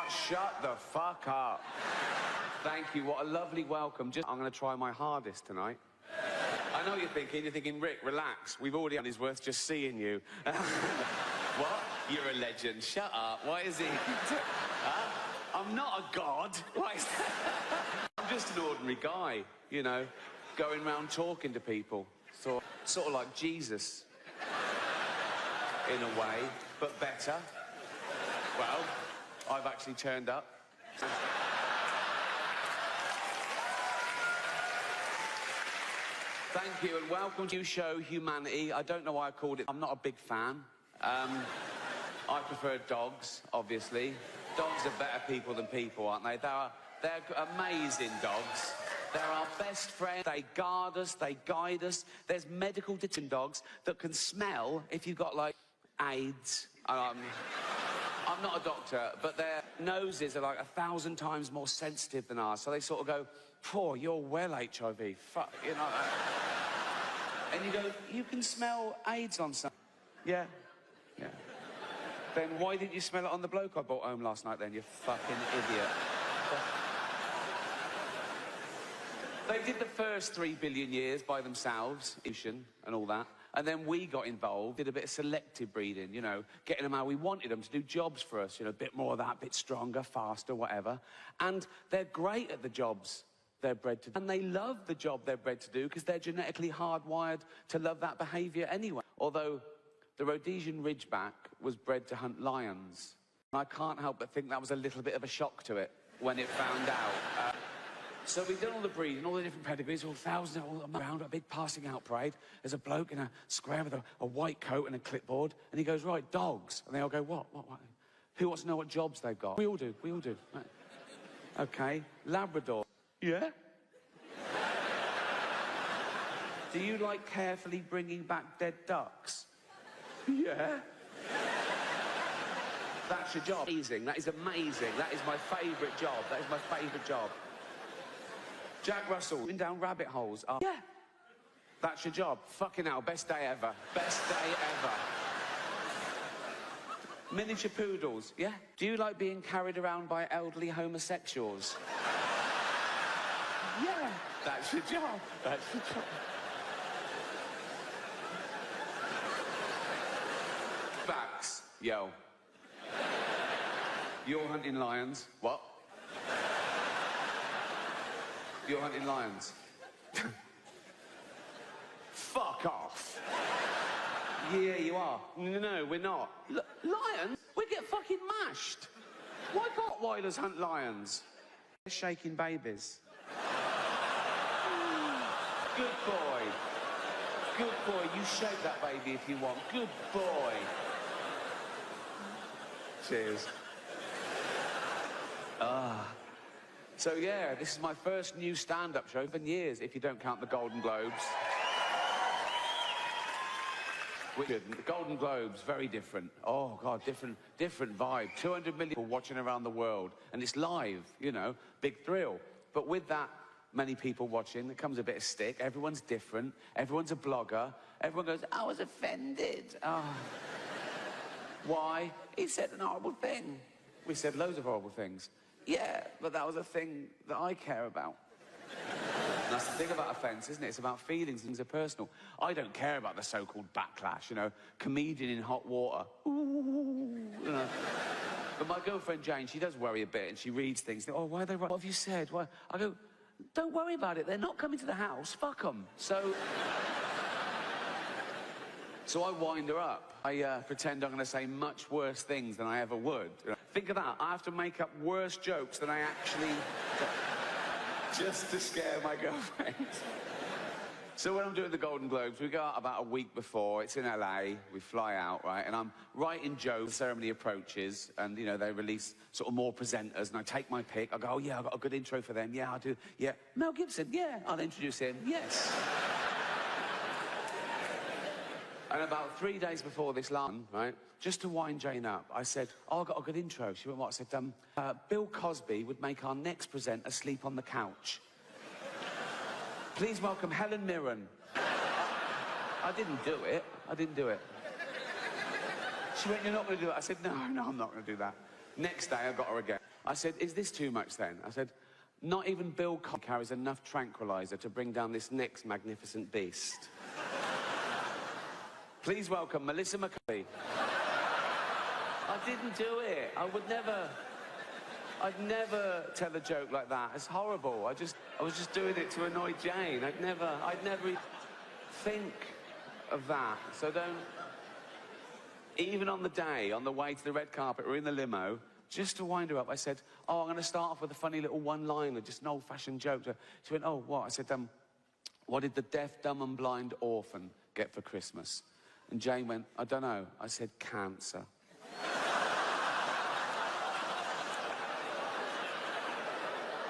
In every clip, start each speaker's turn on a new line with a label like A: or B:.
A: Shut the fuck up. Thank you, what a lovely welcome. I'm going to try my hardest tonight. I know what you're thinking. You're thinking, Rick, relax. We've already done his worth just seeing you. What? You're a legend. Shut up. Why is he? Huh? I'm not a god. Why is that? I'm just an ordinary guy, you know, going around talking to people. Sort of like Jesus, in a way, but better. Well, I've actually turned up. Thank you and welcome to Show Humanity. I don't know why I called it. I'm not a big fan. I prefer dogs, obviously. Dogs are better people than people, aren't they? They're amazing dogs. They're our best friend. They guard us, they guide us. There's medical detection dogs that can smell if you've got, like, AIDS. I'm not a doctor, but their noses are like 1,000 times more sensitive than ours. So they sort of go, "Poor, you're well HIV." Fuck, you know. And you go, "You can smell AIDS on some." Yeah. Yeah. Then why didn't you smell it on the bloke I brought home last night then, you fucking idiot? They did the first 3 billion years by themselves, evolution and all that. And then we got involved, did a bit of selective breeding, you know, getting them how we wanted them to do jobs for us, you know, a bit more of that, a bit stronger, faster, whatever. And they're great at the jobs they're bred to do. And they love the job they're bred to do because they're genetically hardwired to love that behaviour anyway. Although the Rhodesian Ridgeback was bred to hunt lions. And I can't help but think that was a little bit of a shock to it when it found out. So we've done all the breeding, all the different pedigrees, all thousands all around, a big passing out parade. There's a bloke in a square with a white coat and a clipboard, and he goes, "Right, dogs." And they all go, what? Who wants to know what jobs they've got? We all do. Right. Okay, Labrador. Yeah? Do you like carefully bringing back dead ducks? Yeah. That's your job. Amazing, that is amazing. That is my favourite job. That is my favourite job. Jack Russell, in down rabbit holes. Yeah. That's your job. Fucking hell, best day ever. Best day ever. Miniature poodles, yeah? Do you like being carried around by elderly homosexuals? Yeah. That's your job. That's your job. Backs, yo. You're hunting lions. What? You're hunting lions. Fuck off. Yeah, you are. No, we're not. Lions? We get fucking mashed. Why can't Rottweilers hunt lions? They're shaking babies. Good boy. Good boy. You shake that baby if you want. Good boy. Cheers. So yeah, this is my first new stand-up show in years, if you don't count the Golden Globes. The Golden Globes, very different. Oh God, different vibe. 200 million people watching around the world, and it's live, you know, big thrill. But with that many people watching, there comes a bit of stick. Everyone's different. Everyone's a blogger. Everyone goes, "I was offended." Oh. Why? He said an horrible thing. We said loads of horrible things. Yeah, but that was a thing that I care about. And that's the thing about offence, isn't it? It's about feelings, things are personal. I don't care about the so-called backlash, you know, comedian in hot water. Ooh, you know. But my girlfriend Jane, she does worry a bit, and she reads things. Oh, why are they right? What have you said? Why? I go, don't worry about it. They're not coming to the house. Fuck them. So I wind her up. I pretend I'm going to say much worse things than I ever would. Think of that. I have to make up worse jokes than I actually... just to scare my girlfriend. So when I'm doing the Golden Globes, we go out about a week before. It's in LA. We fly out, right? And I'm writing jokes. The ceremony approaches, and, you know, they release sort of more presenters, and I take my pick. I go, "Oh, yeah, I've got a good intro for them. Yeah, I'll do... Yeah. Mel Gibson. Yeah, I'll introduce him. Yes." And about 3 days before this land, right, just to wind Jane up, I said, "Oh, I've got a good intro." She went, "What?" I said, Bill Cosby would make our next presenter sleep on the couch. Please welcome Helen Mirren. I didn't do it. I didn't do it. She went, "You're not going to do it?" I said, No, I'm not going to do that. Next day, I got her again. I said, is this too much then? I said, not even Bill Cosby carries enough tranquilizer to bring down this next magnificent beast. Please welcome Melissa McCarthy. I didn't do it. I'd never tell a joke like that. It's horrible. I was just doing it to annoy Jane. I'd never think of that. So don't... Even on the day, on the way to the red carpet, we're in the limo, just to wind her up, I said, oh, I'm going to start off with a funny little one-liner, just an old-fashioned joke. She went, oh, what? I said, what did the deaf, dumb and blind orphan get for Christmas? And Jane went, I don't know. I said, cancer.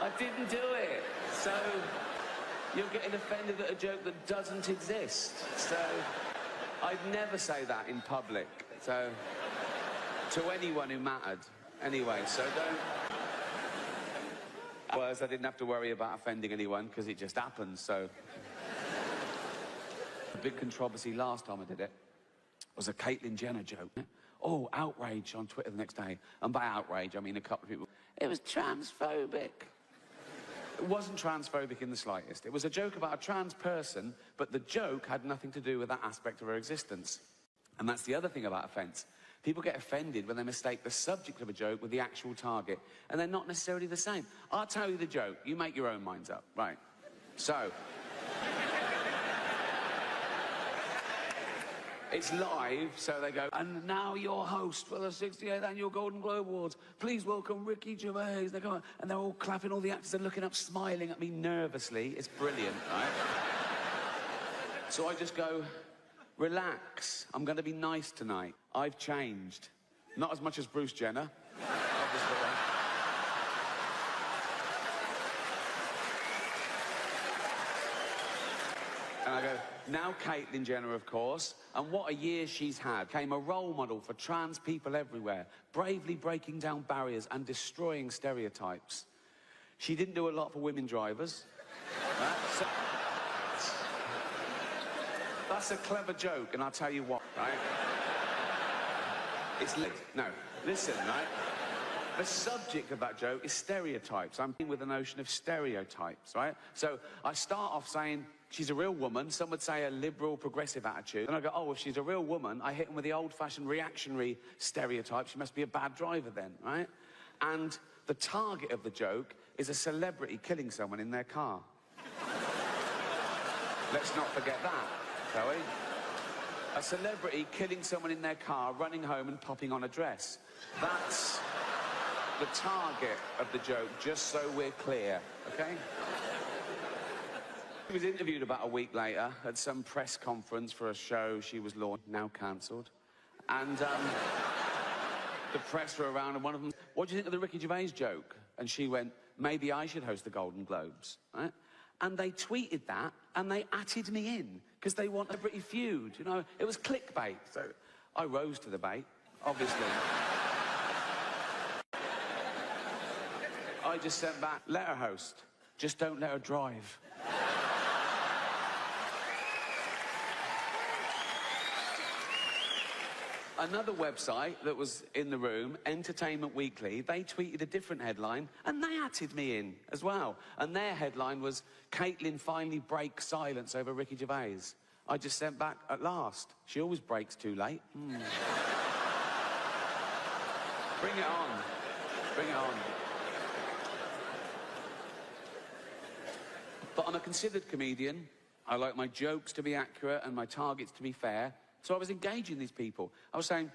A: I didn't do it. So you're getting offended at a joke that doesn't exist. So I'd never say that in public. So to anyone who mattered. Anyway, so don't... Whereas I didn't have to worry about offending anyone because it just happened, so... The big controversy last time I did it was a Caitlyn Jenner joke. Oh, outrage on Twitter the next day. And by outrage, I mean a couple of people. It was transphobic. It wasn't transphobic in the slightest. It was a joke about a trans person, but the joke had nothing to do with that aspect of her existence. And that's the other thing about offence. People get offended when they mistake the subject of a joke with the actual target, and they're not necessarily the same. I'll tell you the joke. You make your own minds up. Right. So... It's live, so they go, and now your host for the 68th Annual Golden Globe Awards. Please welcome Ricky Gervais. They come on, and they're all clapping, all the actors are looking up, smiling at me nervously. It's brilliant, right? So I just go, relax. I'm going to be nice tonight. I've changed. Not as much as Bruce Jenner, obviously. And I go, now Caitlyn Jenner, of course, and what a year she's had. Became a role model for trans people everywhere, bravely breaking down barriers and destroying stereotypes. She didn't do a lot for women drivers. Right? So, that's a clever joke, and I'll tell you what, right? It's lit. No, listen, right? The subject of that joke is stereotypes. I'm with the notion of stereotypes, right? So I start off saying, she's a real woman. Some would say a liberal, progressive attitude. And I go, oh, if she's a real woman, I hit them with the old-fashioned reactionary stereotype. She must be a bad driver then, right? And the target of the joke is a celebrity killing someone in their car. Let's not forget that, shall we? A celebrity killing someone in their car, running home and popping on a dress. That's the target of the joke, just so we're clear, okay? She was interviewed about a week later at some press conference for a show she was launched, now cancelled. And the press were around, and one of them, what do you think of the Ricky Gervais joke? And she went, maybe I should host the Golden Globes, right? And they tweeted that, and they atted me in, because they want a British feud, you know? It was clickbait, so I rose to the bait, obviously. I just sent back, let her host, just don't let her drive. Another website that was in the room, Entertainment Weekly, they tweeted a different headline, and they atted me in as well. And their headline was, Caitlyn finally breaks silence over Ricky Gervais. I just sent back, at last. She always breaks too late. Bring it on. Bring it on. But I'm a considered comedian. I like my jokes to be accurate and my targets to be fair. So I was engaging these people. I was saying,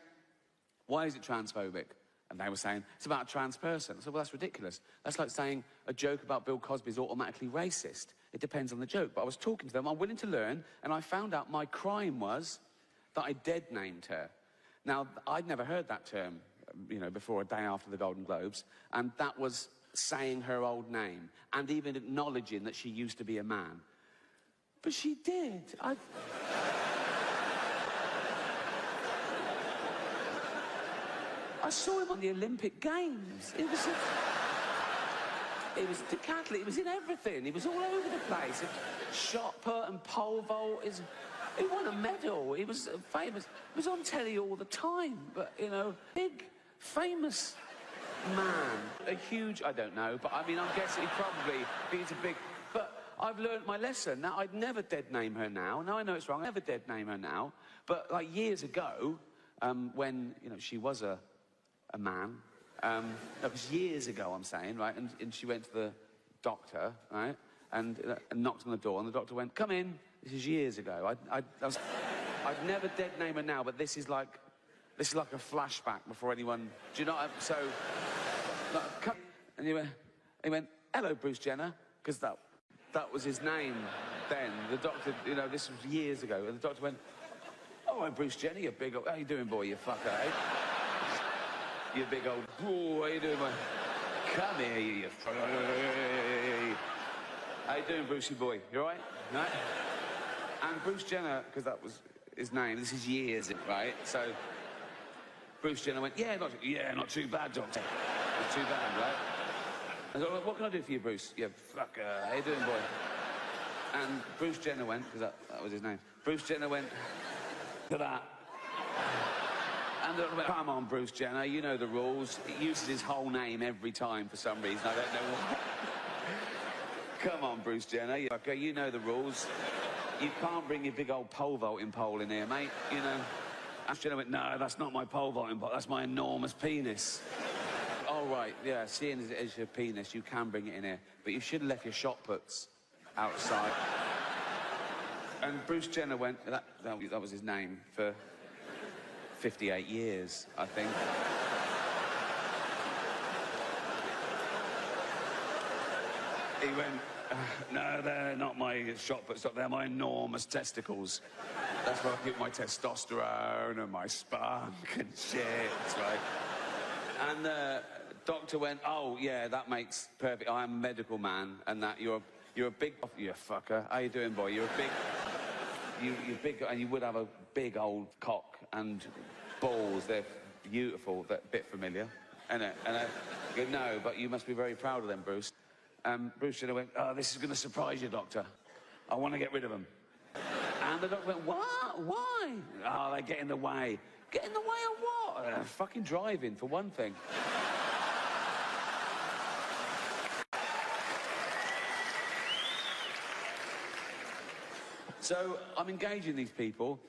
A: why is it transphobic? And they were saying, it's about a trans person. I said, well, that's ridiculous. That's like saying a joke about Bill Cosby is automatically racist. It depends on the joke. But I was talking to them, I'm willing to learn, and I found out my crime was that I dead-named her. Now, I'd never heard that term, you know, before a day after the Golden Globes, and that was saying her old name, and even acknowledging that she used to be a man. But she did. I saw him on the Olympic Games. It was decathlete. It was in everything. He was all over the place. Shot put and pole vault. He won a medal. He was famous. He was on telly all the time. But, you know, big, famous man. A huge, I don't know, but I mean, I'm guessing he probably, I think it's a big, but I've learnt my lesson. Now, I'd never dead name her now. Now I know it's wrong, I'd never dead name her now. But like years ago, when, you know, she was a man, that was years ago, I'm saying, right? And she went to the doctor, right? And knocked on the door, and the doctor went, "Come in." This is years ago. I'd never dead name her now, but this is like a flashback before anyone. Do you know what so, like, come, and he went, "Hello, Bruce Jenner," because that was his name then. The doctor, you know, this was years ago, and the doctor went, "Oh, hi, Bruce Jenner, you big old, how you doing, boy, you fucker, eh? You big old, oh, how you doing, boy? Come here, you fucker. How you doing, Brucey boy? You all right? Right?" And Bruce Jenner, because that was his name, this is years, right? So Bruce Jenner went, yeah, not too bad, doctor. Not too bad, right? I said, "What can I do for you, Bruce?" "Yeah, fucker, how you doing, boy?" And Bruce Jenner went, because that was his name. Bruce Jenner went, to that. And they went, "Come on, Bruce Jenner, you know the rules." He uses his whole name every time for some reason, I don't know why. "Come on, Bruce Jenner, you fucker, you know the rules. You can't bring your big old pole vaulting pole in here, mate, you know." Bruce Jenner went, "No, that's not my pole vaulting pole, that's my enormous penis." "Oh, right, yeah, seeing as it is your penis, you can bring it in here, but you should have left your shot puts outside." And Bruce Jenner went, that was his name for 58 years, I think. He went, "No, they're not my shot puts, they're my enormous testicles. That's where I keep my testosterone and my spunk and shit," right? And the doctor went, "Oh, yeah, that makes perfect. I'm a medical man, and that you're a big, you fucker. How you doing, boy? You're a big, you're big, and you would have a big old cock and balls. They're beautiful. They're a bit familiar, and I go, "No, but you must be very proud of them, Bruce." Bruce Jenner went, "Oh, this is going to surprise you, doctor. I want to get rid of them." And the doctor went, "What? Why?" "Oh, they get in the way." "Get in the way of what?" "Fucking driving, for one thing." So I'm engaging these people,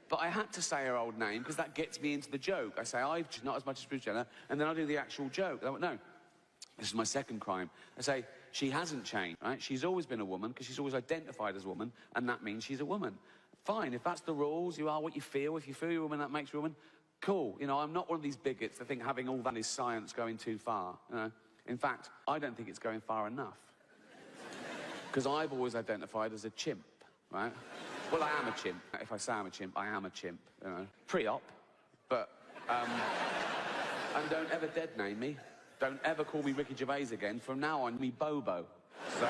A: but I had to say her old name because that gets me into the joke. I say, "I've not as much as Bruce Jenner," and then I do the actual joke. I went, "No, this is my second crime." I say, "She hasn't changed, right? She's always been a woman because she's always identified as a woman, and that means she's a woman. Fine, if that's the rules, you are what you feel. If you feel you're a woman, that makes you a woman. Cool. You know, I'm not one of these bigots that think having all that is science going too far. You know? In fact, I don't think it's going far enough. Because I've always identified as a chimp, right? Well, I am a chimp. If I say I'm a chimp, I am a chimp, you know. Pre-op, but, and don't ever dead name me. Don't ever call me Ricky Gervais again. From now on, me Bobo. So,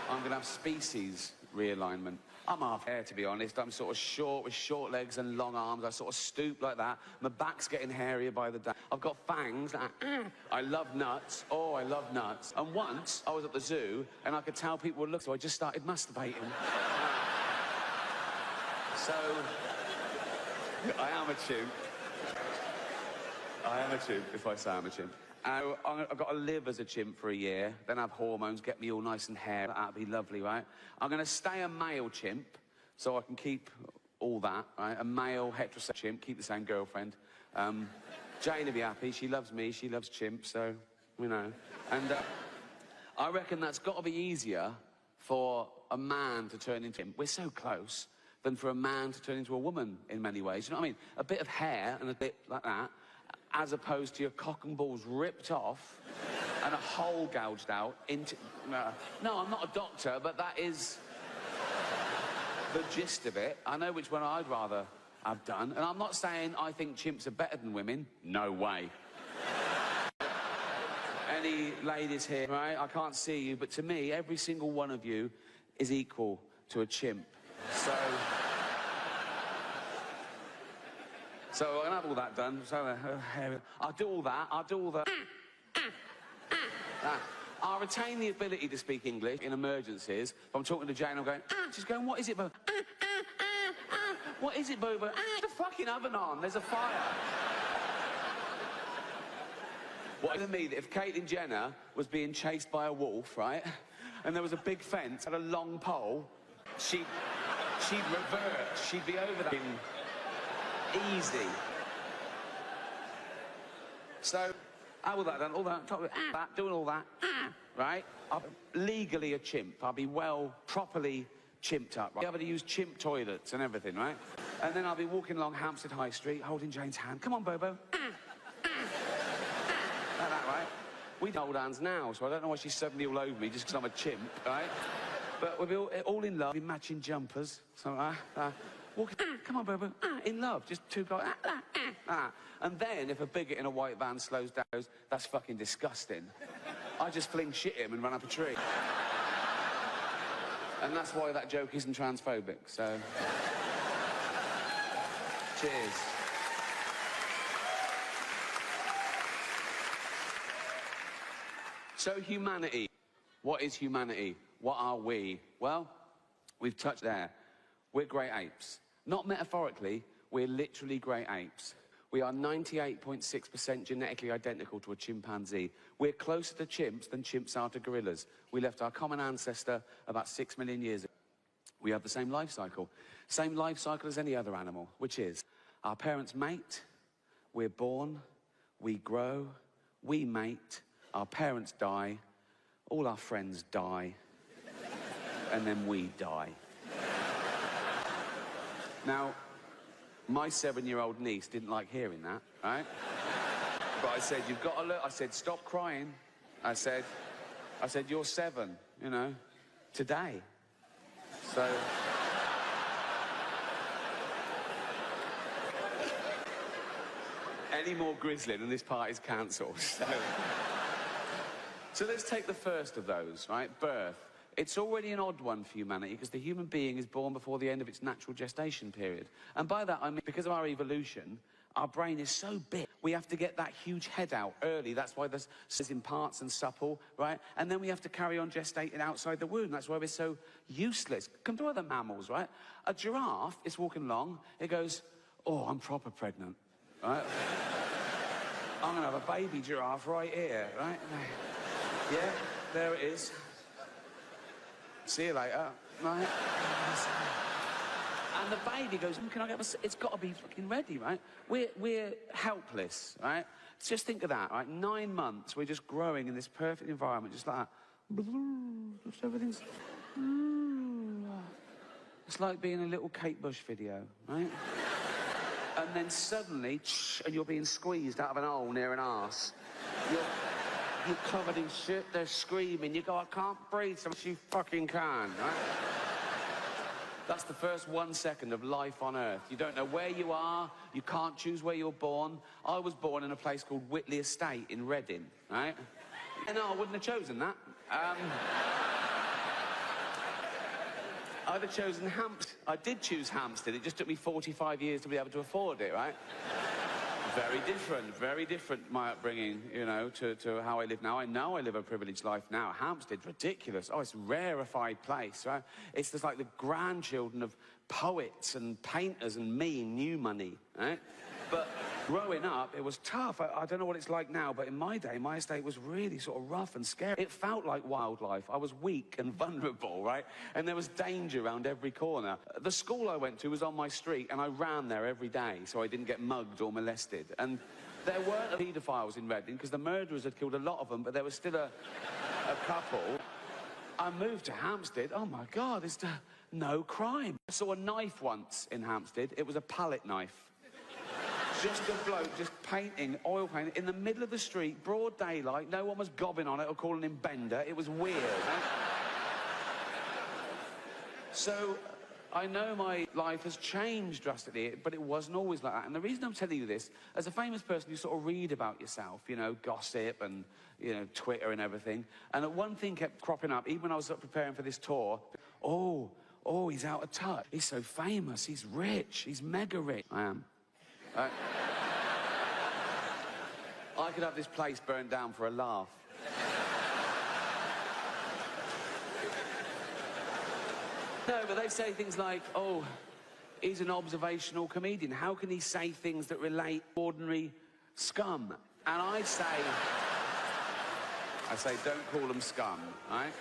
A: I'm going to have species realignment. I'm half hair, to be honest. I'm sort of short with short legs and long arms. I sort of stoop like that. My back's getting hairier by the day. I've got fangs. I love nuts. Oh, I love nuts. And once, I was at the zoo, and I could tell people would look, so I just started masturbating. So, I am a chimp. I am a chimp, if I say I'm a chimp. I've got to live as a chimp for a year, then have hormones, get me all nice and hairy. That'd be lovely, right? I'm going to stay a male chimp, so I can keep all that, right? A male heterosexual chimp, keep the same girlfriend. Jane will be happy. She loves me. She loves chimps, so, you know. And I reckon that's got to be easier for a man to turn into him. We're so close. Than for a man to turn into a woman in many ways. You know what I mean? A bit of hair and a bit like that, as opposed to your cock and balls ripped off and a hole gouged out into... No, I'm not a doctor, but that is the gist of it. I know which one I'd rather have done. And I'm not saying I think chimps are better than women. No way. Any ladies here, right? I can't see you, but to me, every single one of you is equal to a chimp. So I'm gonna have all that done. So I'll do all that. I'll do all the. I'll retain the ability to speak English in emergencies. If I'm talking to Jane, I'm going. She's going. "What is it, Bo? What is it, Bo? The fucking oven on. There's a fire." What to me that if Caitlyn Jenner was being chased by a wolf, right, and there was a big fence and a long pole, she'd revert. She'd be over that easy. So, all that done, all that, doing all that, right? I'm legally a chimp. I'll be well, properly chimped up. Right? I'll be able to use chimp toilets and everything, right? And then I'll be walking along Hampstead High Street, holding Jane's hand. Come on, Bobo. Like that, right? We hold hands now, so I don't know why she's suddenly all over me just because I'm a chimp, right? But we'll be all in love, in matching jumpers. So, walking, come on, Bobo, in love. Just two guys, And then, if a bigot in a white van slows down, goes, that's fucking disgusting, I just fling shit at him and run up a tree. And that's why that joke isn't transphobic, so... Cheers. So, humanity. What is humanity? What are we? Well, we've touched there. We're great apes. Not metaphorically, we're literally great apes. We are 98.6% genetically identical to a chimpanzee. We're closer to chimps than chimps are to gorillas. We left our common ancestor about 6 million years ago. We have the same life cycle. Same life cycle as any other animal, which is our parents mate, we're born, we grow, we mate, our parents die, all our friends die, and then we die. Now, my 7-year-old niece didn't like hearing that, right? But I said, you've got to look. I said, stop crying. I said, you're 7, you know, today. So... any more grisly and this party's cancelled. So let's take the first of those, right? Birth. It's already an odd one for humanity because the human being is born before the end of its natural gestation period. And by that, I mean, because of our evolution, our brain is so big, we have to get that huge head out early. That's why this is in parts and supple, right? And then we have to carry on gestating outside the womb. That's why we're so useless. Come to other mammals, right? A giraffe is walking along. It goes, oh, I'm proper pregnant, right? I'm going to have a baby giraffe right here, right? Yeah, there it is. See you later, right? And the baby goes, can I get a... It's got to be fucking ready, right? We're helpless, right? Just think of that, right? 9 months, we're just growing in this perfect environment, just like that. Just everything's... It's like being in a little Kate Bush video, right? And then suddenly, and you're being squeezed out of an hole near an arse. You're covered in shit, they're screaming. You go, I can't breathe, so you fucking can, right? That's the first 1 second of life on Earth. You don't know where you are, you can't choose where you're born. I was born in a place called Whitley Estate in Reading, right? And no, I wouldn't have chosen that. I'd have chosen Hampstead. I did choose Hampstead. It just took me 45 years to be able to afford it, right? Very different, my upbringing, you know, to how I live now. I know I live a privileged life now. Hampstead's ridiculous. Oh, it's a rarefied place, right? It's just like the grandchildren of poets and painters and me, new money, right? But growing up, it was tough. I don't know what it's like now, but in my day, my estate was really sort of rough and scary. It felt like wildlife. I was weak and vulnerable, right? And there was danger around every corner. The school I went to was on my street, and I ran there every day so I didn't get mugged or molested. And there weren't paedophiles in Reading, because the murderers had killed a lot of them, but there was still a couple. I moved to Hampstead. Oh, my God, there's no crime. I saw a knife once in Hampstead. It was a palette knife. Just a bloke just painting, oil painting, in the middle of the street, broad daylight. No one was gobbing on it or calling him Bender. It was weird. Right? So, I know my life has changed drastically, but it wasn't always like that. And the reason I'm telling you this, as a famous person, you sort of read about yourself, you know, gossip and, you know, Twitter and everything. And one thing kept cropping up, even when I was preparing for this tour. Oh, he's out of touch. He's so famous. He's rich. He's mega rich. I am. I could have this place burned down for a laugh. No, but they say things like, oh, he's an observational comedian. How can he say things that relate to ordinary scum? And I say, don't call them scum, right?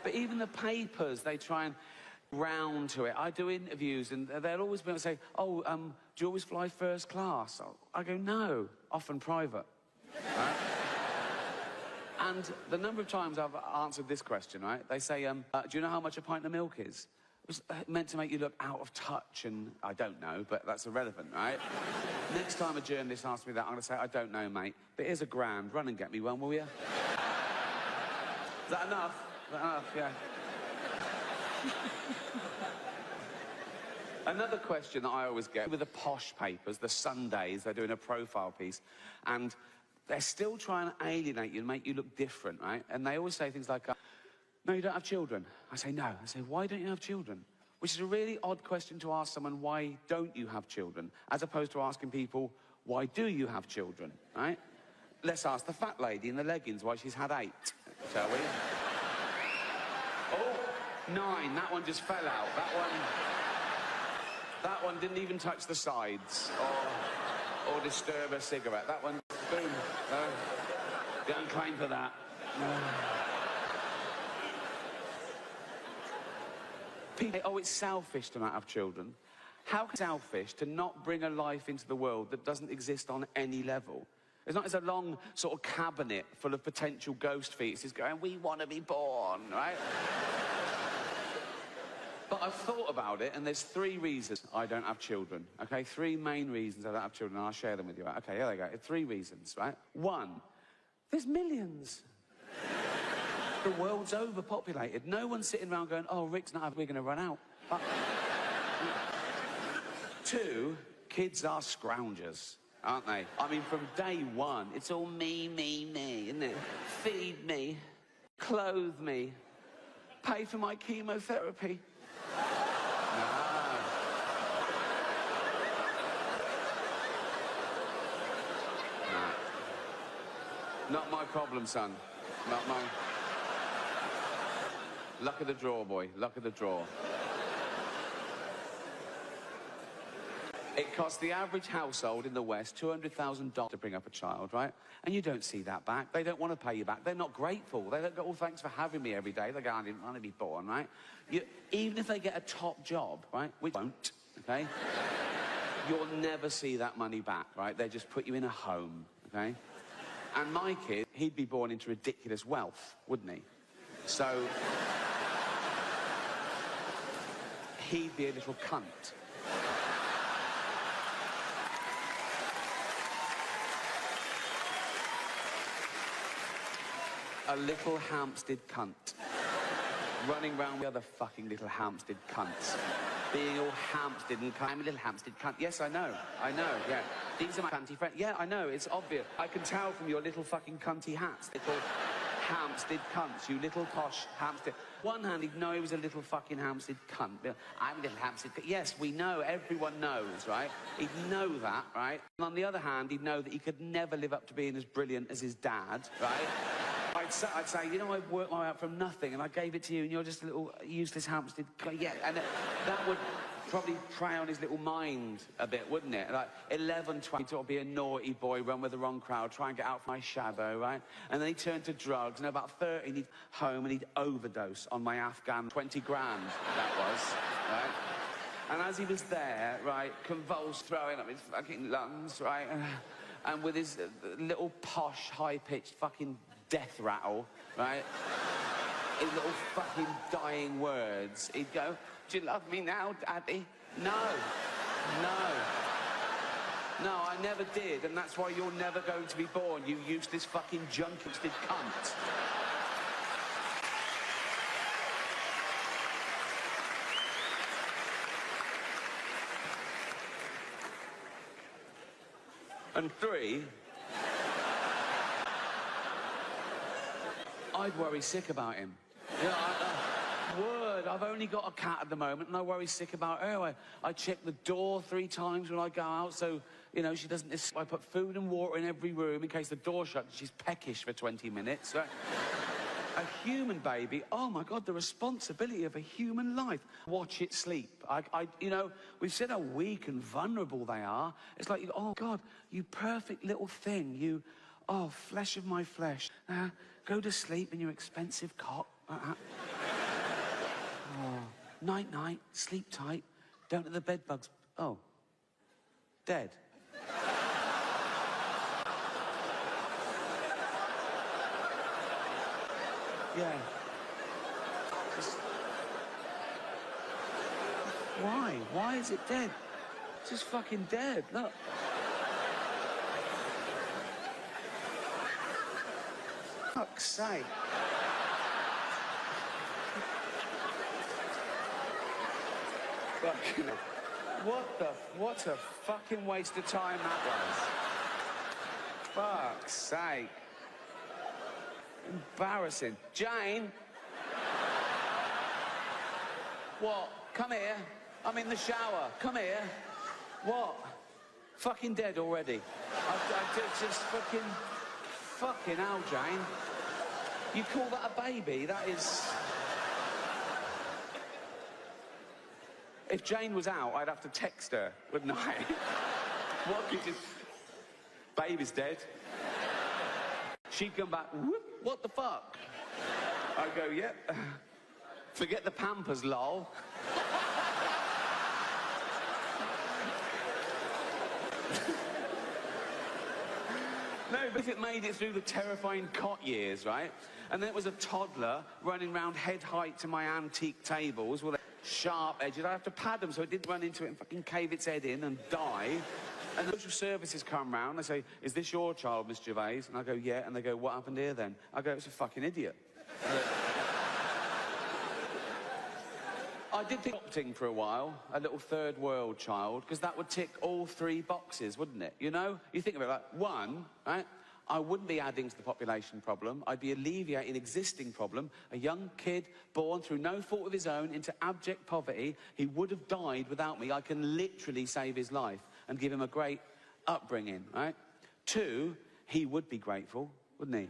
A: But even the papers, they try and round to it. I do interviews, and they'll always be able to say, oh, do you always fly first class? I go, no, often private. Right? And the number of times I've answered this question, right? They say, do you know how much a pint of milk is? It was meant to make you look out of touch, and I don't know, but that's irrelevant, right? Next time a journalist asks me that, I'm going to say, I don't know, mate, but here's £1,000. Run and get me one, will you? Is that enough? Is that enough? Yeah. Another question that I always get with the posh papers, the Sundays, they're doing a profile piece, and they're still trying to alienate you and make you look different, right? And they always say things like, no, you don't have children. I say, no. I say, why don't you have children? Which is a really odd question to ask someone, why don't you have children? As opposed to asking people, why do you have children, right? Let's ask the fat lady in the leggings why she's had 8, shall we? Oh, 9, that one just fell out. That one didn't even touch the sides or disturb a cigarette. That one, boom. No. Don't claim for that. No. People say, oh, it's selfish to not have children. How can it be selfish to not bring a life into the world that doesn't exist on any level? It's not as a long sort of cabinet full of potential ghost fetuses going, we want to be born, right? But I've thought about it, and there's 3 reasons I don't have children, okay? 3 main reasons I don't have children, and I'll share them with you. Right? Okay, here they go. 3 reasons, right? 1, there's millions. The world's overpopulated. No one's sitting around going, oh, Rick's not having, we're going to run out. 2, kids are scroungers, aren't they? I mean, from day 1, it's all me, isn't it? Feed me, clothe me, pay for my chemotherapy. Not my problem, son. Not mine. Luck of the draw, boy. Luck of the draw. It costs the average household in the West $200,000 to bring up a child, right? And you don't see that back. They don't want to pay you back. They're not grateful. They don't go, oh, thanks for having me every day. They go, I didn't want to be born, right? Even if they get a top job, right, which won't, okay? You'll never see that money back, right? They just put you in a home, okay? And my kid, he'd be born into ridiculous wealth, wouldn't he? So he'd be a little cunt. A little Hampstead cunt. Running round with other fucking little Hampstead cunts. Being all Hampstead and cunt. I'm a little Hampstead cunt. Yes, I know, yeah. These are my cunty friends. Yeah, I know, it's obvious. I can tell from your little fucking cunty hats. Little Hampstead cunts, you little posh Hampstead. One hand, he'd know he was a little fucking Hampstead cunt. I'm a little Hampstead cunt. Yes, we know, everyone knows, right? He'd know that, right? And on the other hand, he'd know that he could never live up to being as brilliant as his dad, right? I'd say, you know, I worked my way up from nothing and I gave it to you and you're just a little useless Hampstead cunt. Yeah, and that would probably prey on his little mind a bit, wouldn't it? Like 11, 20, sort of be a naughty boy, run with the wrong crowd, try and get out from my shadow, right? And then he'd turn to drugs, and about 30, he'd home and he'd overdose on my Afghan 20 grand, that was, right? And as he was there, right, convulsed, throwing up his fucking lungs, right? And with his little posh, high-pitched fucking death rattle, right? His little fucking dying words, he'd go, do you love me now, Daddy? No. No, I never did, and that's why you're never going to be born, you useless fucking junkie-sted cunt. And 3, I'd worry sick about him. You know, I've only got a cat at the moment, and I worry sick about her. I check the door 3 times when I go out, so, you know, she doesn't... I put food and water in every room in case the door's shut. She's peckish for 20 minutes. Right? A human baby, oh my God, the responsibility of a human life. Watch it sleep. You know, we've said how weak and vulnerable they are. It's like, oh God, you perfect little thing. You, oh, flesh of my flesh. Go to sleep in your expensive cot. Oh, night, night, sleep tight. Don't let the bed bugs. Oh, dead. Yeah. Why? Why is it dead? It's just fucking dead, look. Fuck's sake. Fucking hell. What a fucking waste of time that was. Fuck's sake. Embarrassing. Jane? What? Come here. I'm in the shower. Come here. What? Fucking dead already. I just fucking hell, Jane. You call that a baby? That is... If Jane was out, I'd have to text her, wouldn't I? What could you... Baby's dead. She'd come back, whoop, what the fuck? I'd go, yep. Forget the Pampers, lol. No, but if it made it through the terrifying cot years, right? And then it was a toddler running around head height to my antique tables with sharp edges. I'd have to pad them so it didn't run into it and fucking cave its head in and die. And the social services come round, they say, is this your child, Miss Gervais? And I go, yeah. And they go, what happened here then? I go, it's a fucking idiot. I did think adopting for a while, a little third world child, because that would tick all three boxes, wouldn't it? You know? You think of it like, one, right? I wouldn't be adding to the population problem. I'd be alleviating an existing problem. A young kid born through no fault of his own into abject poverty. He would have died without me. I can literally save his life and give him a great upbringing, right? Two, he would be grateful, wouldn't he?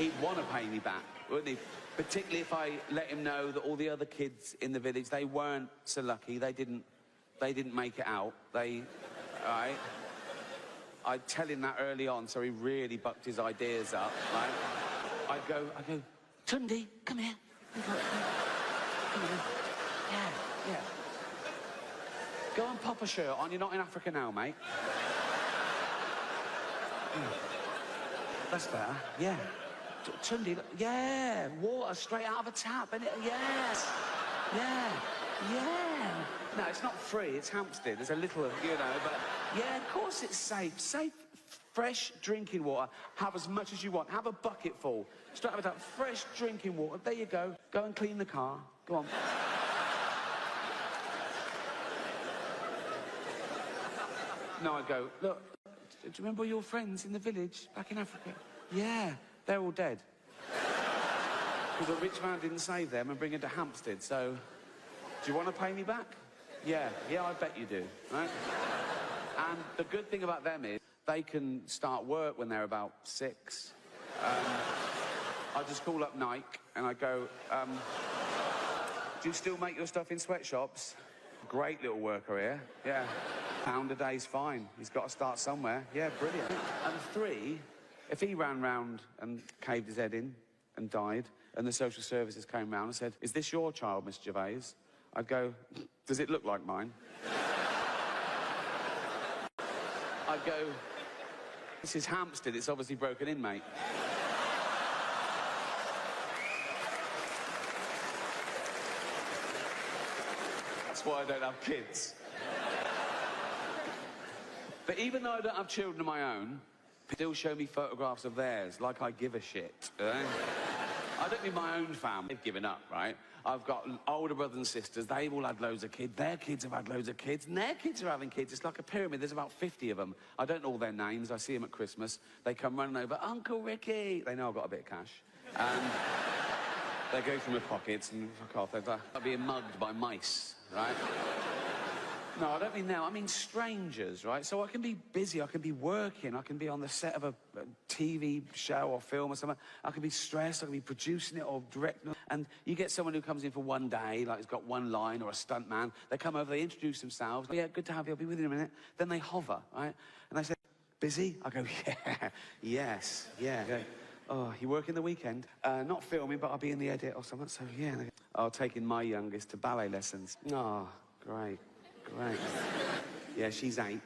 A: He'd want to pay me back, wouldn't he? Particularly if I let him know that all the other kids in the village, they weren't so lucky. They didn't make it out. Right? I'd tell him that early on, so he really bucked his ideas up, right? I'd go, Tundi, come here. Come here. Yeah. Go and pop a shirt on. You're not in Africa now, mate. That's better. Yeah. Tundi, yeah. Water straight out of a tap, innit? Yes. Yeah. No, it's not free. It's Hampstead. There's a little, you know, but yeah, of course it's safe. Safe, fresh drinking water. Have as much as you want. Have a bucket full. Straight out of a tap. Fresh drinking water. There you go. Go and clean the car. Go on. No, I'd go, look, do you remember your friends in the village back in Africa? Yeah, they're all dead. Because a rich man didn't save them and bring them to Hampstead, so... Do you want to pay me back? Yeah, I bet you do, right? And the good thing about them is they can start work when they're about 6. I just call up Nike and I go, do you still make your stuff in sweatshops? Great little worker here, yeah. £1 a day's fine. He's got to start somewhere. Yeah, brilliant. And 3, if he ran round and caved his head in and died, and the social services came round and said, is this your child, Miss Gervais? I'd go, does it look like mine? I'd go, this is Hampstead, it's obviously broken in, mate. That's why I don't have kids. But even though I don't have children of my own, they still show me photographs of theirs, like I give a shit. I don't mean my own family. They've given up, right? I've got older brothers and sisters. They've all had loads of kids. Their kids have had loads of kids. And their kids are having kids. It's like a pyramid. There's about 50 of them. I don't know all their names. I see them at Christmas. They come running over, Uncle Ricky. They know I've got a bit of cash. And they go through my pockets and fuck off. They're being mugged by mice, right? No, I don't mean now. I mean strangers, right? So I can be busy, I can be working, I can be on the set of a TV show or film or something. I can be stressed, I can be producing it or directing it. And you get someone who comes in for one day, like has got one line or a stunt man. They come over, they introduce themselves. Oh, yeah, good to have you, I'll be with you in a minute. Then they hover, right? And they say, busy? I go, yeah, yes, yeah. Go, oh, you working the weekend? Not filming, but I'll be in the edit or something. So, yeah. They go, oh, taking my youngest to ballet lessons. Oh, great. Great. Yeah, she's 8.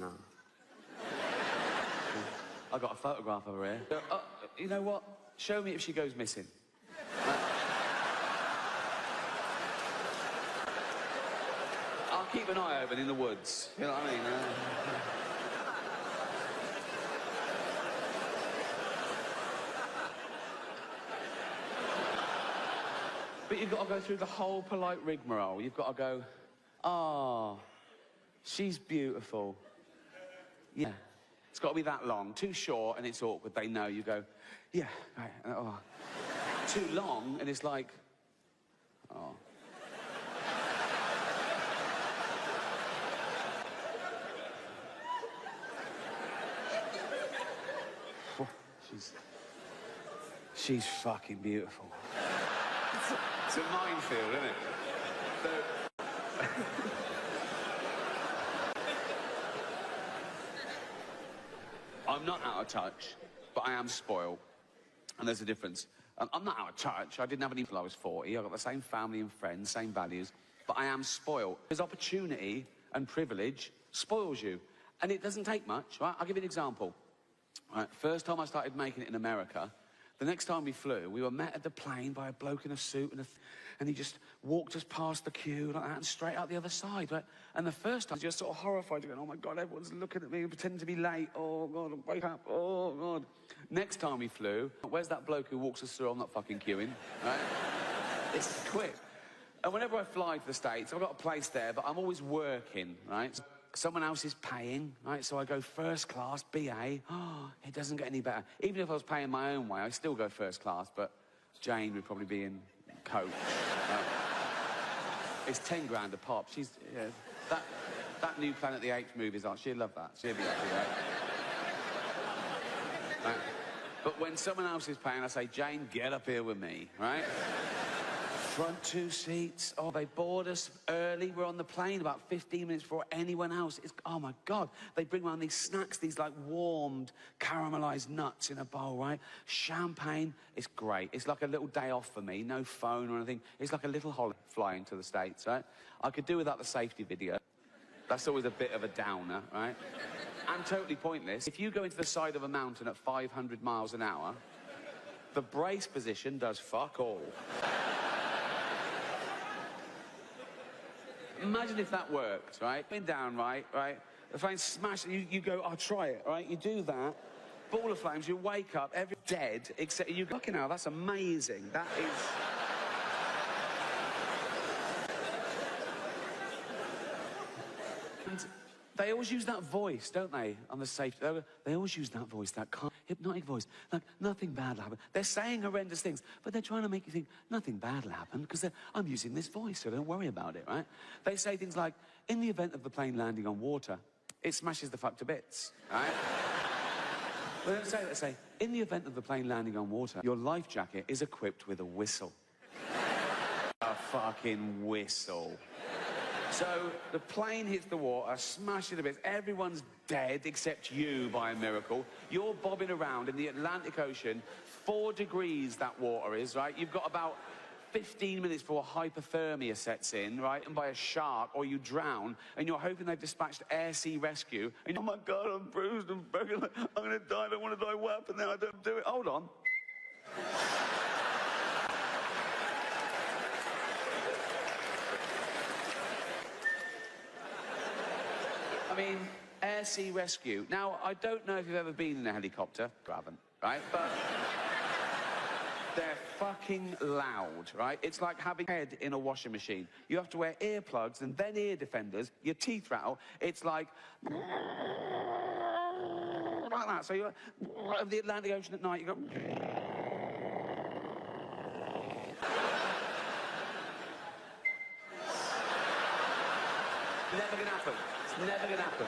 A: No. I got a photograph of her here. You know what? Show me if she goes missing. I'll keep an eye open in the woods. You know what I mean? But you've got to go through the whole polite rigmarole. You've got to go, oh, she's beautiful. Yeah. It's got to be that long. Too short and it's awkward. They know. You go, yeah, right. Oh. Too long and it's like, oh. She's fucking beautiful. It's a minefield, isn't it? So... I'm not out of touch, but I am spoiled. And there's a difference. I'm not out of touch. I didn't have any until I was 40. I've got the same family and friends, same values, but I am spoiled. Because opportunity and privilege spoils you. And it doesn't take much, right? I'll give you an example. Right, first time I started making it in America, the next time we flew, we were met at the plane by a bloke in a suit and he just walked us past the queue like that and straight out the other side, right? And the first time, I was just sort of horrified, going, oh my God, everyone's looking at me and pretending to be late. Oh God, wake up, oh God. Next time we flew, where's that bloke who walks us through? I'm not fucking queuing, right? It's quick. And whenever I fly to the States, I've got a place there, but I'm always working, right? Someone else is paying, right? So I go first class, BA. Oh, it doesn't get any better. Even if I was paying my own way, I still go first class, but Jane would probably be in coach. Right? It's 10 grand a pop. She's, yeah, that new Planet the Apes movie's on. She'd love that. She'd be happy, right? Right? But when someone else is paying, I say, Jane, get up here with me, right? Front 2 seats. Oh, they board us early. We're on the plane about 15 minutes before anyone else. It's, oh, my God. They bring around these snacks, these, like, warmed, caramelized nuts in a bowl, right? Champagne. It's great. It's like a little day off for me. No phone or anything. It's like a little holiday flying to the States, right? I could do without the safety video. That's always a bit of a downer, right? And totally pointless. If you go into the side of a mountain at 500 miles an hour, the brace position does fuck all. Imagine if that worked, right? Been down, right? The flame smash, you go, I'll try it, right? You do that, ball of flames, you wake up, every dead, except you go, fucking hell, that's amazing. That is... And they always use that voice, don't they, on the safety. They always use that voice, that calm, hypnotic voice. Like, nothing bad will happen. They're saying horrendous things, but they're trying to make you think, nothing bad will happen, because I'm using this voice, so don't worry about it, right? They say things like, in the event of the plane landing on water, it smashes the fuck to bits, right? They don't say that. They say, in the event of the plane landing on water, your life jacket is equipped with a whistle. A fucking whistle. So the plane hits the water, smashes to bits. Everyone's dead except you, by a miracle. You're bobbing around in the Atlantic Ocean. 4 degrees that water is, right? You've got about 15 minutes before hypothermia sets in, right? And by a shark, or you drown, and you're hoping they've dispatched air sea rescue. And oh my God, I'm bruised and broken. I'm gonna die. I don't want to die. What happened now? I don't do it. Hold on. I mean, air sea rescue. Now, I don't know if you've ever been in a helicopter. I haven't, right? But they're fucking loud, right? It's like having a head in a washing machine. You have to wear earplugs and then ear defenders. Your teeth rattle. It's like... like that. So you're over the Atlantic Ocean at night, you go... Never gonna happen. It's never gonna happen.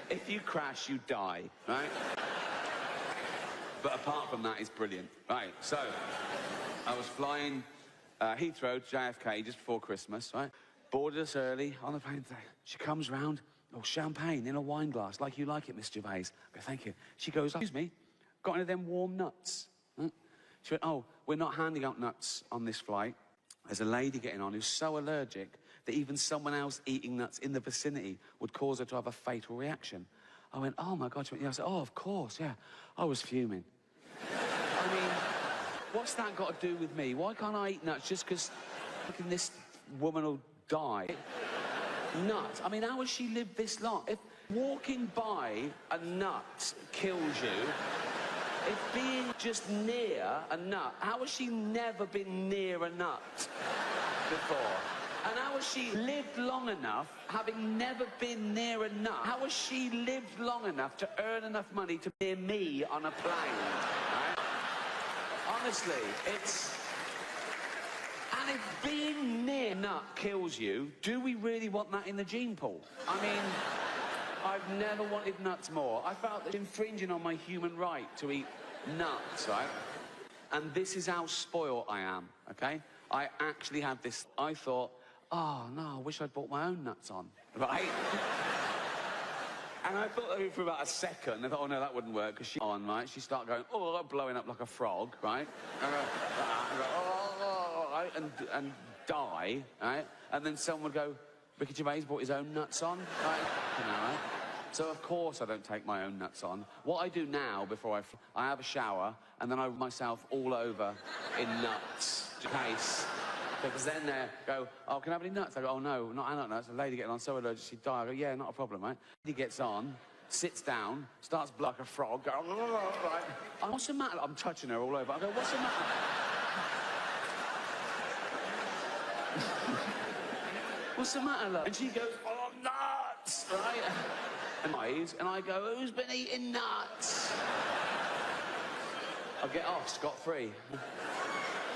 A: If you crash, you die, right? But apart from that, it's brilliant. Right, so, I was flying Heathrow to JFK just before Christmas, right? Boarded us early on the plane today. She comes round, oh, champagne in a wine glass, like you like it, Miss Gervais. I go, thank you. She goes, excuse me, got any of them warm nuts? Huh? She went, oh, we're not handing out nuts on this flight. There's a lady getting on who's so allergic that even someone else eating nuts in the vicinity would cause her to have a fatal reaction. I went, oh my God. She went, yeah. I said, oh, of course, yeah. I was fuming. I mean, what's that got to do with me? Why can't I eat nuts just because this woman will die? Nuts. I mean, how has she lived this long? If walking by a nut kills you, if being just near a nut, how has she never been near a nut before? And how has she lived long enough, having never been near a nut? How has she lived long enough to earn enough money to be near me on a plane? Right? Honestly, it's... And if being near a nut kills you, do we really want that in the gene pool? I mean, I've never wanted nuts more. I felt that infringing on my human right to eat nuts, right? And this is how spoiled I am, okay? I actually had this... I thought, oh, no, I wish I'd bought my own nuts on, right? And I thought that for about a second. I thought, oh, no, that wouldn't work, because she's on, right? She started going, oh, blowing up like a frog, right? And I go, oh, right? And die, right? And then someone would go, Ricky Gervais bought his own nuts on, right? You know, right? So, of course, I don't take my own nuts on. What I do now, before I have a shower, and then I rub myself all over in nuts, in case. Because then they go, oh, can I have any nuts? I go, oh, no, not nuts. A lady getting on, so allergic, she'd die. I go, yeah, not a problem, right? He gets on, sits down, starts like a frog, go, right? What's the matter? I'm touching her all over. I go, what's the matter? What's the matter, love? And she goes, oh, nuts, right? And I go, who's been eating nuts? I get off scot-free.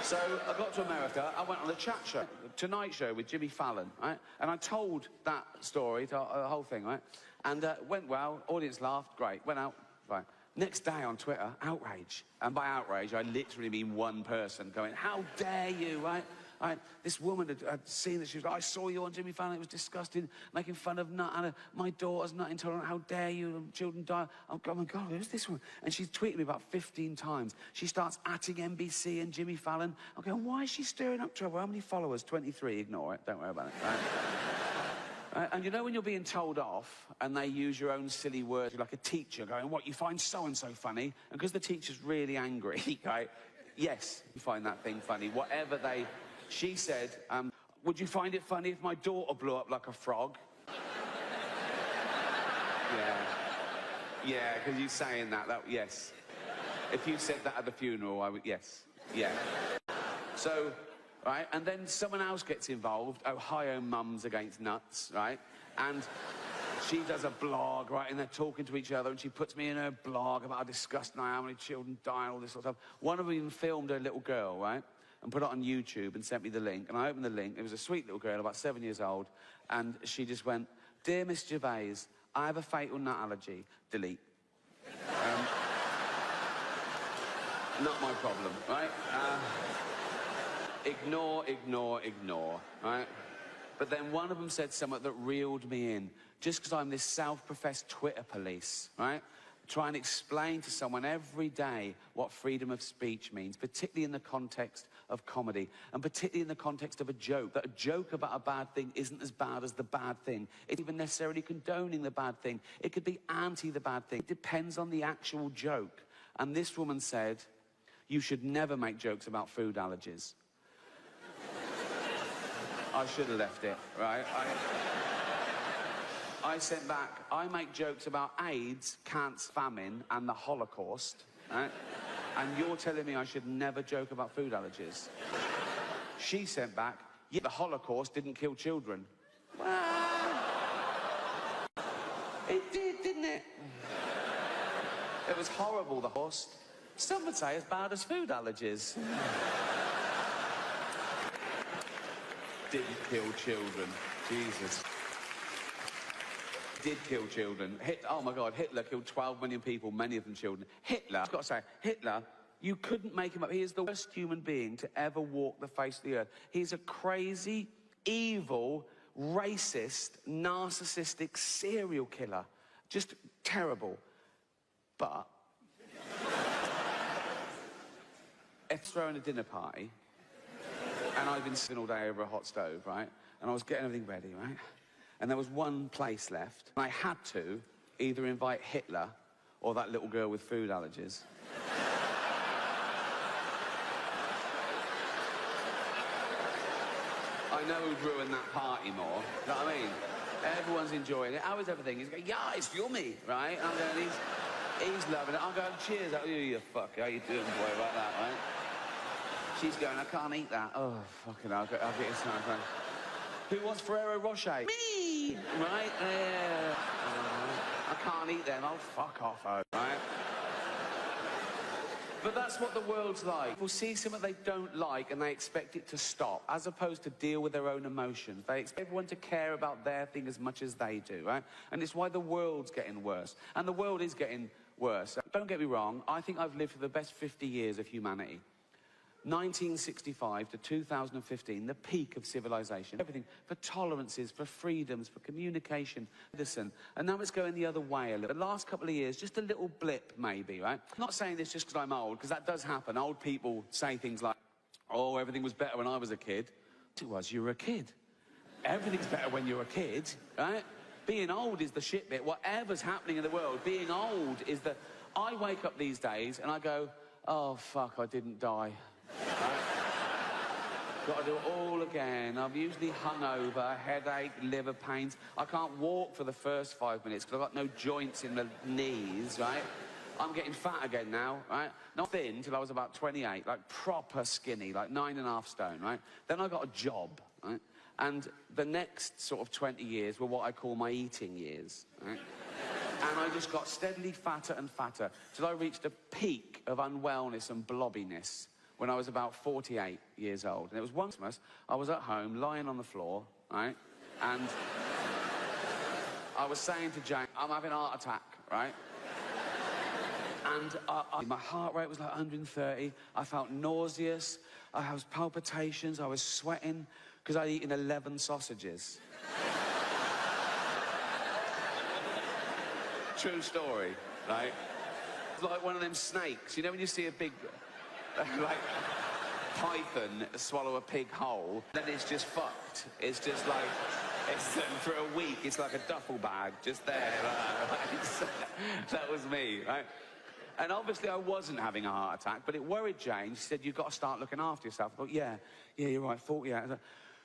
A: So I got to America, I went on the chat show, Tonight Show with Jimmy Fallon, right? And I told that story, the whole thing, right? And went well, audience laughed, great, went out, right. Next day on Twitter, outrage. And by outrage, I literally mean one person going, how dare you, right? This woman had seen that she was like, I saw you on Jimmy Fallon, it was disgusting, making fun of nut, and my daughter's nut intolerant, how dare you, children die. Oh my God, who's this one? And she's tweeted me about 15 times. She starts atting NBC and Jimmy Fallon. I'm going, why is she stirring up trouble? How many followers? 23, ignore it, don't worry about it. Right? And you know when you're being told off and they use your own silly words, like a teacher going, what, you find so-and-so funny? And because the teacher's really angry, right? Yes, you find that thing funny, whatever they... She said, would you find it funny if my daughter blew up like a frog? Yeah, because you saying that, yes. If you said that at the funeral, I would, yes, yeah. So, right, and then someone else gets involved, Ohio Mums Against Nuts, right? And she does a blog, right, and they're talking to each other, and she puts me in her blog about how disgusting I am, how many children die, and all this sort of stuff. One of them even filmed her little girl, right? And put it on YouTube and sent me the link. And I opened the link. It was a sweet little girl, about 7 years old. And she just went, dear Miss Gervais, I have a fatal nut allergy. Delete. Not my problem, right? Ignore, right? But then one of them said something that reeled me in. Just because I'm this self-professed Twitter police, right? Try and explain to someone every day what freedom of speech means, particularly in the context of comedy, and particularly in the context of a joke, that a joke about a bad thing isn't as bad as the bad thing. It's even necessarily condoning the bad thing. It could be anti the bad thing. It depends on the actual joke. And this woman said, you should never make jokes about food allergies. I should have left it, right? I sent back, I make jokes about AIDS, cancer, famine, and the Holocaust, right? And you're telling me I should never joke about food allergies. She sent back, yeah, the Holocaust didn't kill children. Well, it did, didn't it? It was horrible, the Holocaust. Some would say as bad as food allergies. didn't kill children. Jesus. Did kill children. Oh my God, Hitler killed 12 million people, many of them children. Hitler, I've got to say, Hitler, you couldn't make him up. He is the worst human being to ever walk the face of the earth. He's a crazy, evil, racist, narcissistic serial killer. Just terrible. But if throwing a dinner party, and I've been sitting all day over a hot stove, right? And I was getting everything ready, right? And there was one place left. And I had to either invite Hitler or that little girl with food allergies. I know who'd ruin that party more. You know what I mean? Everyone's enjoying it. How is everything? He's going, yeah, it's yummy, right? And I'm going, he's loving it. I'm going, cheers. Oh, you fuck. How you doing, boy, like that, right? She's going, I can't eat that. Oh, fucking hell. I'll get you something. Who wants Ferrero Rocher? Me! Right? I can't eat them. Oh, fuck off, right? But that's what the world's like. People see something they don't like and they expect it to stop, as opposed to deal with their own emotions. They expect everyone to care about their thing as much as they do, right? And it's why the world's getting worse. And the world is getting worse. Don't get me wrong, I think I've lived for the best 50 years of humanity. 1965 to 2015, the peak of civilization. Everything for tolerances, for freedoms, for communication, medicine. And now it's going the other way a little. The last couple of years, just a little blip maybe, right? I'm not saying this just because I'm old, because that does happen. Old people say things like, oh, everything was better when I was a kid. It was, you were a kid. Everything's better when you're a kid, right? Being old is the shit bit. Whatever's happening in the world, being old is the... I wake up these days and I go, oh, fuck, I didn't die. Got to do it all again. I'm usually hungover, headache, liver pains. I can't walk for the first 5 minutes because I've got no joints in the knees, right? I'm getting fat again now, right? Not thin till I was about 28, like proper skinny, like 9.5 stone, right? Then I got a job, right? And the next sort of 20 years were what I call my eating years, right? And I just got steadily fatter and fatter till I reached a peak of unwellness and blobbiness when I was about 48 years old. And it was one Christmas, I was at home, lying on the floor, right? And I was saying to Jane, I'm having a heart attack, right? And my heart rate was like 130. I felt nauseous. I was palpitations. I was sweating because I'd eaten 11 sausages. True story, right? It's like one of them snakes. You know when you see a big... like python swallow a pig whole, then it's just fucked. It's just like, for a week, it's like a duffel bag just there. That was me, right? And obviously I wasn't having a heart attack, but it worried Jane. She said, you've got to start looking after yourself. I thought, yeah, you're right, 48.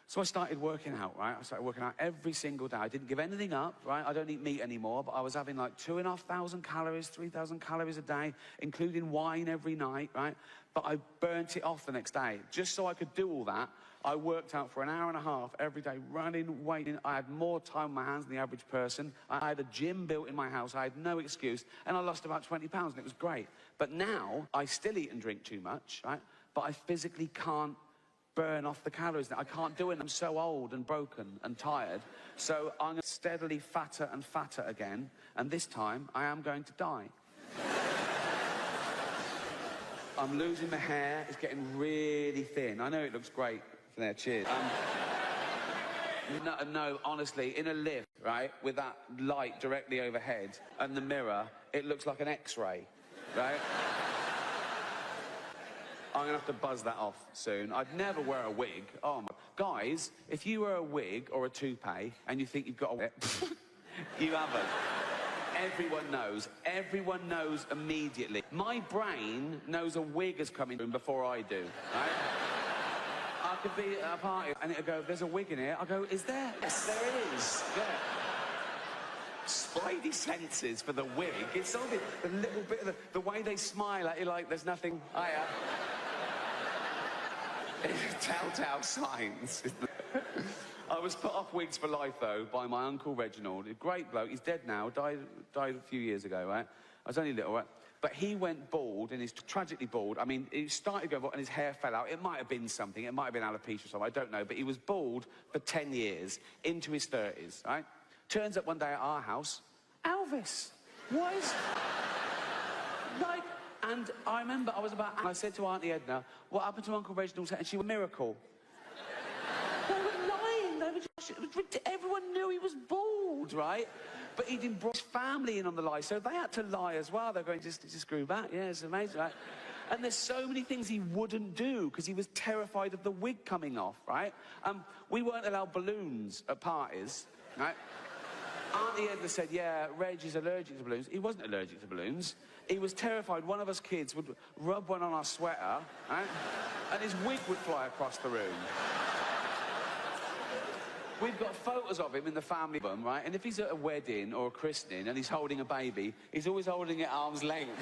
A: So I started working out, right? I started working out every single day. I didn't give anything up, right? I don't eat meat anymore, but I was having like 2,500 calories, 3,000 calories a day, including wine every night, right? But I burnt it off the next day. Just so I could do all that, I worked out for an hour and a half every day, running, waiting. I had more time on my hands than the average person. I had a gym built in my house. I had no excuse. And I lost about 20 pounds, and it was great. But now, I still eat and drink too much, right? But I physically can't burn off the calories. I can't do it. I'm so old and broken and tired. So I'm steadily fatter and fatter again. And this time, I am going to die. I'm losing the hair. It's getting really thin. I know it looks great from there. Cheers. No, honestly, in a lift, right, with that light directly overhead and the mirror, it looks like an X-ray, right? I'm going to have to buzz that off soon. I'd never wear a wig. Oh, my... Guys, if you wear a wig or a toupee and you think you've got a wig, you haven't. Everyone knows. Everyone knows immediately. My brain knows a wig is coming in before I do, right? I could be at a party and it'll go, there's a wig in here. I go, is there? Yes, there is. Yeah. Spidey senses for the wig. It's all the little bit of the way they smile at you like there's nothing. Telltale signs. I was put off wigs for life, though, by my Uncle Reginald. A great bloke. He's dead now. Died a few years ago, right? I was only little, right? But he went bald, and he's tragically bald. I mean, he started going bald, and his hair fell out. It might have been something. It might have been alopecia or something. I don't know. But he was bald for 10 years, into his 30s, right? Turns up one day at our house, Elvis. Was... like... And I remember I was about... And I said to Auntie Edna, what happened to Uncle Reginald's hair? And she was a miracle. They were lying. They were just... It was everyone knew he was bald, right? But he didn't bring his family in on the lie, so they had to lie as well. They're going, just grew back. Yeah, it's amazing, right? And there's so many things he wouldn't do because he was terrified of the wig coming off, right? We weren't allowed balloons at parties, right? Auntie Edna said, yeah, Reg is allergic to balloons. He wasn't allergic to balloons. He was terrified one of us kids would rub one on our sweater, right? And his wig would fly across the room. We've got photos of him in the family album, right? And if he's at a wedding or a christening and he's holding a baby, he's always holding it at arm's length.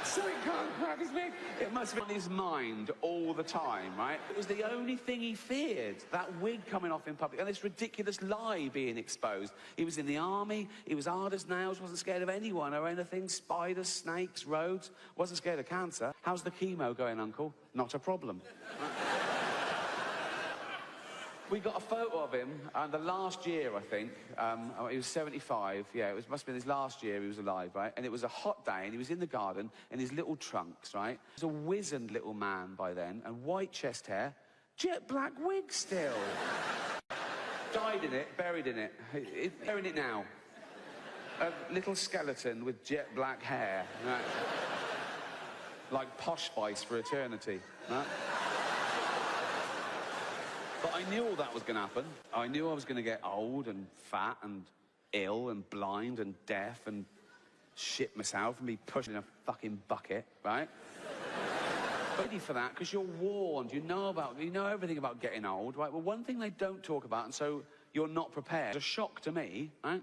A: So he can't grab his wig. It must be on his mind all the time, right? It was the only thing he feared, that wig coming off in public, and this ridiculous lie being exposed. He was in the army, he was hard as nails, wasn't scared of anyone or anything, spiders, snakes, roads, wasn't scared of cancer. How's the chemo going, Uncle? Not a problem. We got a photo of him, and the last year, I think, he was 75, yeah, must have been his last year he was alive, right? And it was a hot day, and he was in the garden in his little trunks, right? He was a wizened little man by then, and white chest hair, jet black wig still. Died in it, buried in it. Buried in it now. A little skeleton with jet black hair, right? Like Posh Spice for eternity, right? But I knew all that was going to happen. I knew I was going to get old and fat and ill and blind and deaf and shit myself and be pushed in a fucking bucket, right? Ready for that, because you're warned. You know everything about getting old, right? Well, one thing they don't talk about, and so you're not prepared. It's a shock to me, right?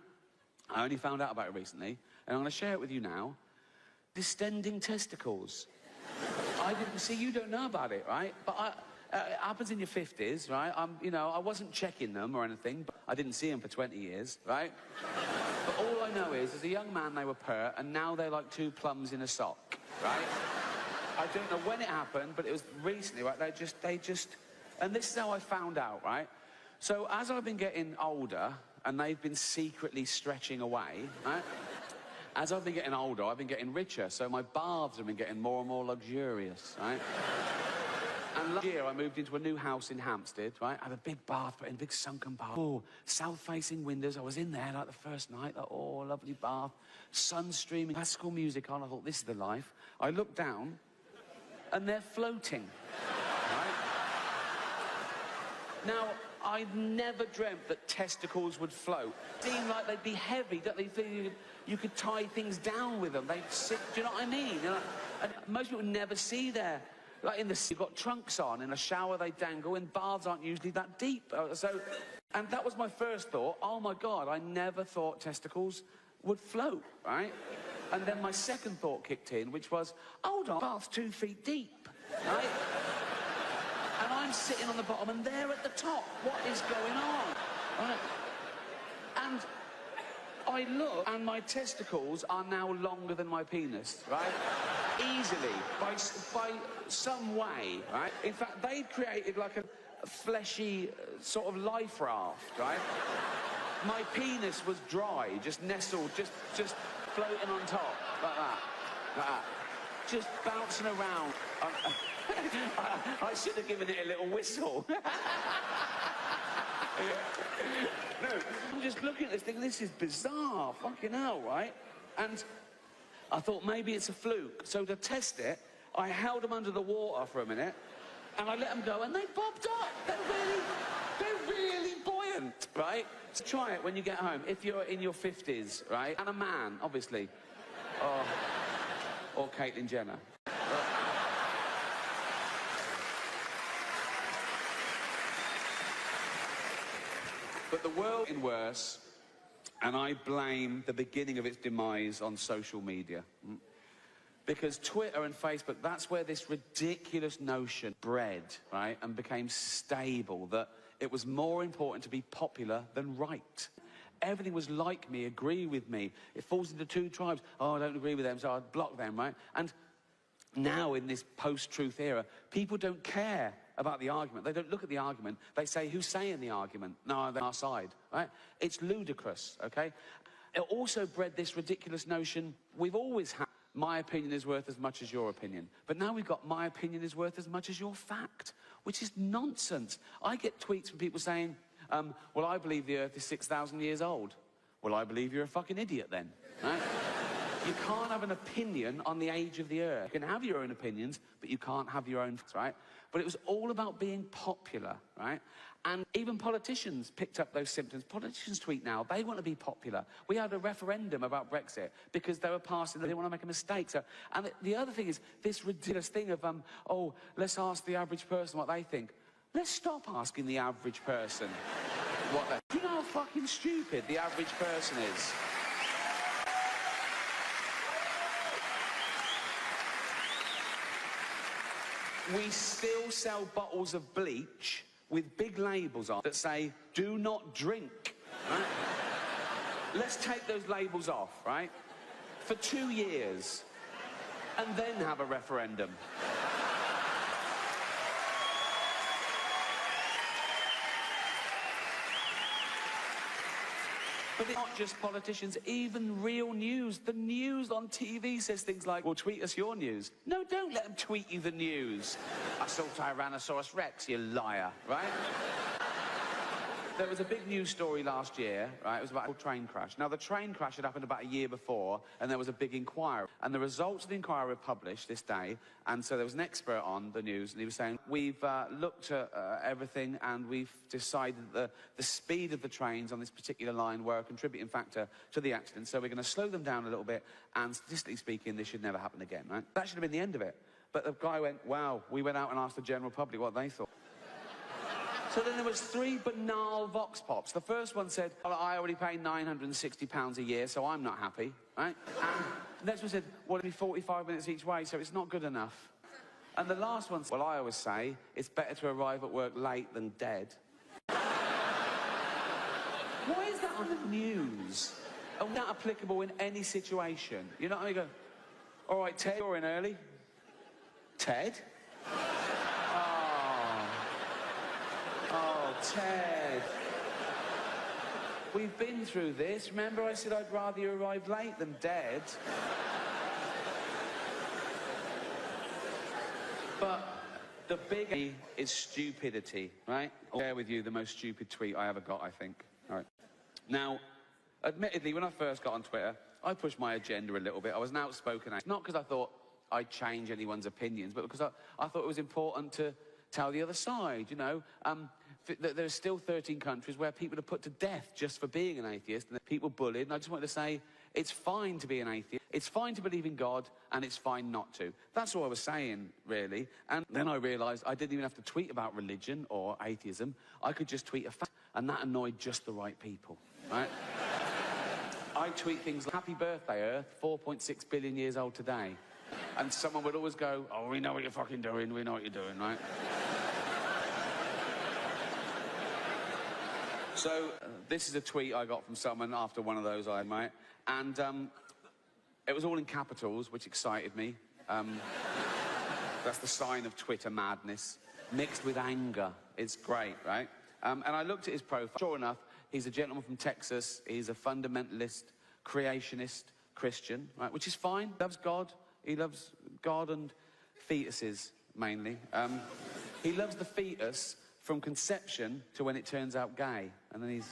A: I only found out about it recently, and I'm going to share it with you now. Distending testicles. I didn't see. You don't know about it, right? But it happens in your 50s, right? I wasn't checking them or anything, but I didn't see them for 20 years, right? But all I know is, as a young man, they were pert, and now they're like two plums in a sock, right? I don't know when it happened, but it was recently, right? They just, and this is how I found out, right? So as I've been getting older, and they've been secretly stretching away, right? As I've been getting older, I've been getting richer, so my baths have been getting more and more luxurious, right? And last year, I moved into a new house in Hampstead, right? I had a big bath, but in a big sunken bath. Oh, south-facing windows. I was in there, like, the first night. Like, oh, lovely bath. Sun streaming, classical music on. I thought, this is the life. I looked down, and they're floating, right? Now, I'd never dreamt that testicles would float. Seemed like they'd be heavy, that you could tie things down with them. They'd sit, do you know what I mean? And most people never see their... Like in the sea, you've got trunks on, in a shower they dangle, and baths aren't usually that deep. And that was my first thought. Oh my God, I never thought testicles would float, right? And then my second thought kicked in, which was, hold on, bath's 2 feet deep, right? And I'm sitting on the bottom, and they're at the top. What is going on? Right? And I look, and my testicles are now longer than my penis, right? Easily, by some way, right? In fact, they'd created like a fleshy sort of life raft, right? My penis was dry, just nestled, just floating on top, like that. Just bouncing around. I should have given it a little whistle. No, I'm just looking at this thing, this is bizarre, fucking hell, right? And I thought maybe it's a fluke. So to test it, I held them under the water for a minute, and I let them go, and they bobbed up. They're really buoyant, right? So try it when you get home, if you're in your 50s, right? And a man, obviously. Or Caitlyn Jenner. But the world is worse, and I blame the beginning of its demise on social media. Because Twitter and Facebook, that's where this ridiculous notion bred, right, and became stable, that it was more important to be popular than right. Everything was like me, agree with me. It falls into two tribes. Oh, I don't agree with them, so I'd block them, right? And now, in this post-truth era, people don't care about the argument. They don't look at the argument. They say, who's saying the argument? No, they're on our side, right? It's ludicrous, okay? It also bred this ridiculous notion we've always had. My opinion is worth as much as your opinion. But now we've got my opinion is worth as much as your fact, which is nonsense. I get tweets from people saying, well, I believe the Earth is 6,000 years old. Well, I believe you're a fucking idiot then, right? You can't have an opinion on the age of the Earth. You can have your own opinions, but you can't have your own, right? But it was all about being popular, right? And even politicians picked up those symptoms. Politicians tweet now, they want to be popular. We had a referendum about Brexit because they were passing, they didn't want to make a mistake. So, and the other thing is this ridiculous thing of, oh, let's ask the average person what they think. Let's stop asking the average person what they... Do you know how fucking stupid the average person is? We still sell bottles of bleach with big labels on that say, do not drink, right? Let's take those labels off, right? For 2 years, and then have a referendum. But it's not just politicians, even real news. The news on TV says things like, well, tweet us your news. No, don't let them tweet you the news. I saw Tyrannosaurus Rex, you liar, right? There was a big news story last year, right? It was about a train crash. Now, the train crash had happened about a year before, and there was a big inquiry. And the results of the inquiry were published this day, and so there was an expert on the news, and he was saying, we've looked at everything, and we've decided that the speed of the trains on this particular line were a contributing factor to the accident, so we're going to slow them down a little bit, and statistically speaking, this should never happen again, right? That should have been the end of it. But the guy went, wow, we went out and asked the general public what they thought. So then there was 3 banal vox pops. The first one said, well, I already pay £960 a year, so I'm not happy, right? And the next one said, well, it'll be 45 minutes each way, so it's not good enough. And the last one said, well, I always say, it's better to arrive at work late than dead. Why is that on the news? And not applicable in any situation? You know what I mean? Go, all right, Ted, you're in early. Ted? Oh, Ted. We've been through this. Remember I said I'd rather you arrive late than dead? But the big E is stupidity, right? I'll share with you the most stupid tweet I ever got, I think. All right. Now, admittedly, when I first got on Twitter, I pushed my agenda a little bit. I was an outspoken actor. Not because I thought I'd change anyone's opinions, but because I thought it was important to tell the other side, you know. There are still 13 countries where people are put to death just for being an atheist, and people bullied, and I just wanted to say, it's fine to be an atheist, it's fine to believe in God, and it's fine not to. That's all I was saying, really. And then I realised I didn't even have to tweet about religion or atheism. I could just tweet a fact, and that annoyed just the right people, right? I tweet things like, happy birthday, Earth, 4.6 billion years old today. And someone would always go, oh, we know what you're fucking doing, we know what you're doing, right? So, this is a tweet I got from someone after one of those I made, and it was all in capitals, which excited me. That's the sign of Twitter madness, mixed with anger. It's great, right? And I looked at his profile. Sure enough, he's a gentleman from Texas. He's a fundamentalist, creationist Christian, right? Which is fine. Loves God. He loves God and fetuses, mainly. He loves the fetus from conception to when it turns out gay. And then he's...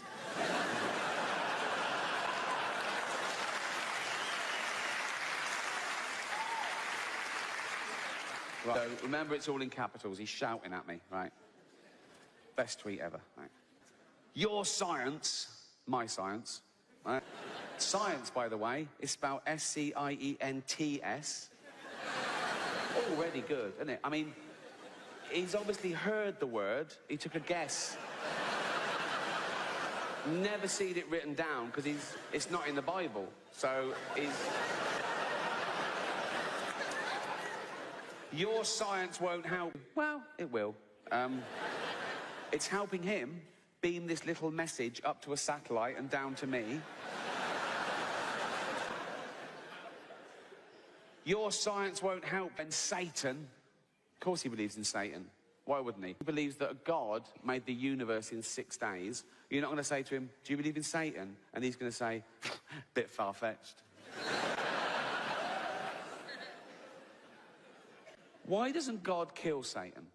A: Right. So, remember, it's all in capitals. He's shouting at me, right? Best tweet ever, right? Your science, my science, right? Science, by the way, is spelled S-C-I-E-N-T-S. Already good, isn't it? I mean, he's obviously heard the word. He took a guess. Never seen it written down, because it's not in the Bible. So, he's... Your science won't help. Well, it will. It's helping him beam this little message up to a satellite and down to me. Your science won't help. And Satan, of course he believes in Satan. Why wouldn't he? He believes that a God made the universe in 6 days. You're not going to say to him, do you believe in Satan? And he's going to say, bit far-fetched. Why doesn't God kill Satan?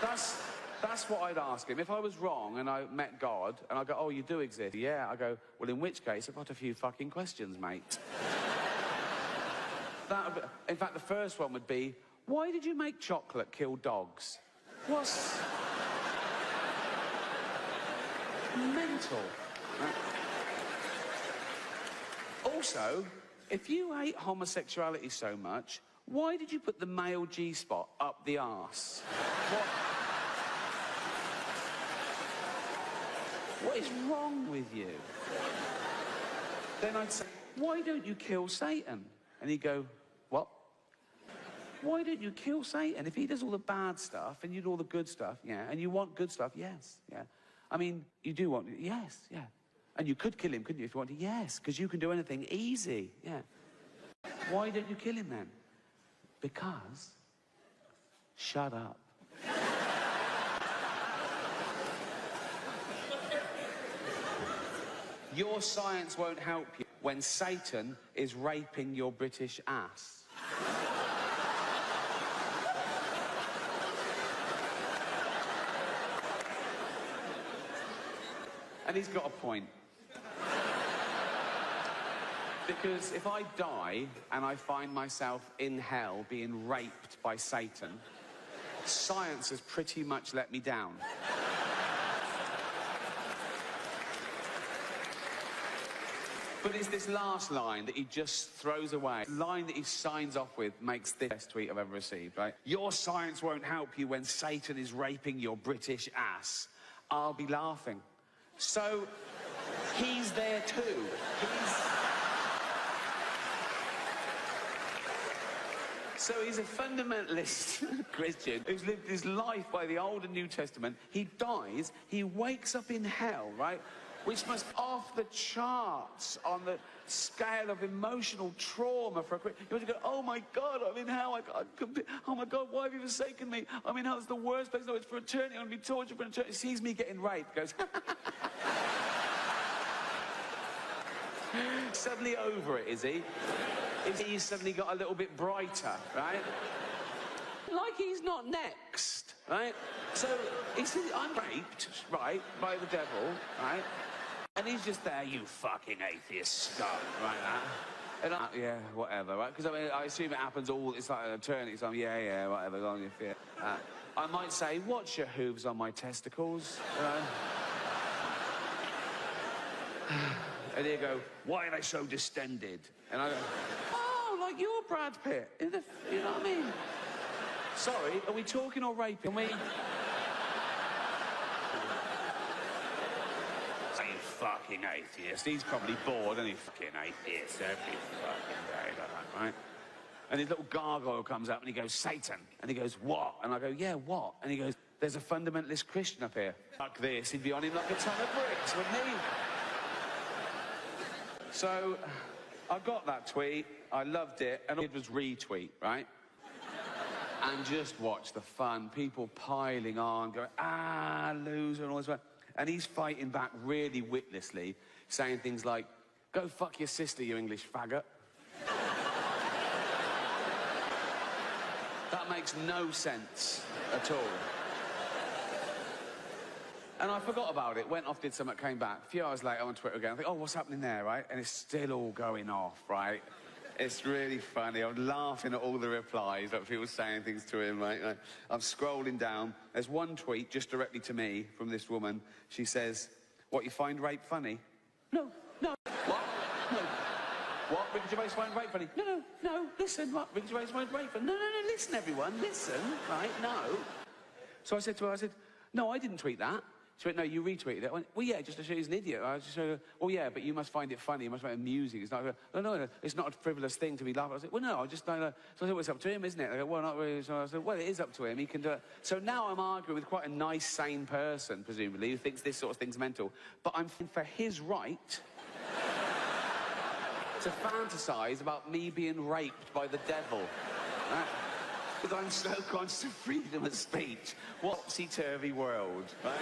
A: That's what I'd ask him. If I was wrong and I met God and I go, oh, you do exist? Yeah. I go, well, in which case, I've got a few fucking questions, mate. In fact, the first one would be, why did you make chocolate kill dogs? What's... mental. Also, if you hate homosexuality so much, why did you put the male G-spot up the arse? What is wrong with you? Then I'd say, why don't you kill Satan? And he'd go, what? Why don't you kill Satan? If he does all the bad stuff and you do all the good stuff, yeah, and you want good stuff, yes, yeah. I mean, you do want, yes, yeah. And you could kill him, couldn't you, if you wanted? Yes, because you can do anything easy, yeah. Why don't you kill him then? Because, shut up. Your science won't help you when Satan is raping your British ass. And he's got a point. Because if I die and I find myself in hell being raped by Satan, science has pretty much let me down. But it's this last line that he just throws away. The line that he signs off with makes this best tweet I've ever received, right? Your science won't help you when Satan is raping your British ass. I'll be laughing. So, he's there too. So he's a fundamentalist Christian who's lived his life by the Old and New Testament. He dies, he wakes up in hell, right? Which must off the charts on the scale of emotional trauma for a Christian. You want to go, oh my God, I'm in hell. Oh my God, why have you forsaken me? I'm in hell, it's the worst place. No, it's for eternity. I'm going to be tortured for eternity. He sees me getting raped, goes, suddenly over it, is he? He's suddenly got a little bit brighter, right? Like he's not next, right? So he says, I'm raped, right, by the devil, right? And he's just there, you fucking atheist scum, right? And yeah, whatever, right? Because I mean, I assume it happens all, it's like an eternity, so yeah, whatever, go on your feet. I might say, watch your hooves on my testicles, and he'll go, why are they so distended? And I go, oh, like you're Brad Pitt. You know what I mean? Sorry, are we talking or raping? You fucking atheist. He's probably bored, isn't he? Fucking atheist every fucking day, like that, right? And his little gargoyle comes up and he goes, Satan. And he goes, what? And I go, yeah, what? And he goes, there's a fundamentalist Christian up here. Fuck this. He'd be on him like a ton of bricks, wouldn't he? So, I got that tweet, I loved it, and it was retweet, right? And just watch the fun, people piling on, going, loser, and all this stuff. And he's fighting back really witlessly, saying things like, go fuck your sister, you English faggot. That makes no sense at all. And I forgot about it, went off, did something, came back. A few hours later on Twitter again, I think, oh, what's happening there, right? And it's still all going off, right? It's really funny. I'm laughing at all the replies, like people saying things to him, right? I'm scrolling down. There's one tweet just directly to me from this woman. She says, what, you find rape funny? No. What? No. What? Ricky Gervais find rape funny? No. Listen, what? Ricky Gervais find rape funny? No. Listen, everyone. Listen, right? No. So I said to her, no, I didn't tweet that. She went, no, you retweeted it. I went, well, yeah, just to show you he's an idiot. I just showed her, well, yeah, but you must find it funny. You must find it amusing. It's not, no, it's not a frivolous thing to be laughing. I said, well, no, I just don't know. So I said, well, it's up to him, isn't it? They go, well, not really. So I said, well, it is up to him. He can do it. So now I'm arguing with quite a nice, sane person, presumably, who thinks this sort of thing's mental. But I'm for his right to fantasize about me being raped by the devil. Right? Because I'm so conscious of freedom of speech. Whoopsie-turvy world, right?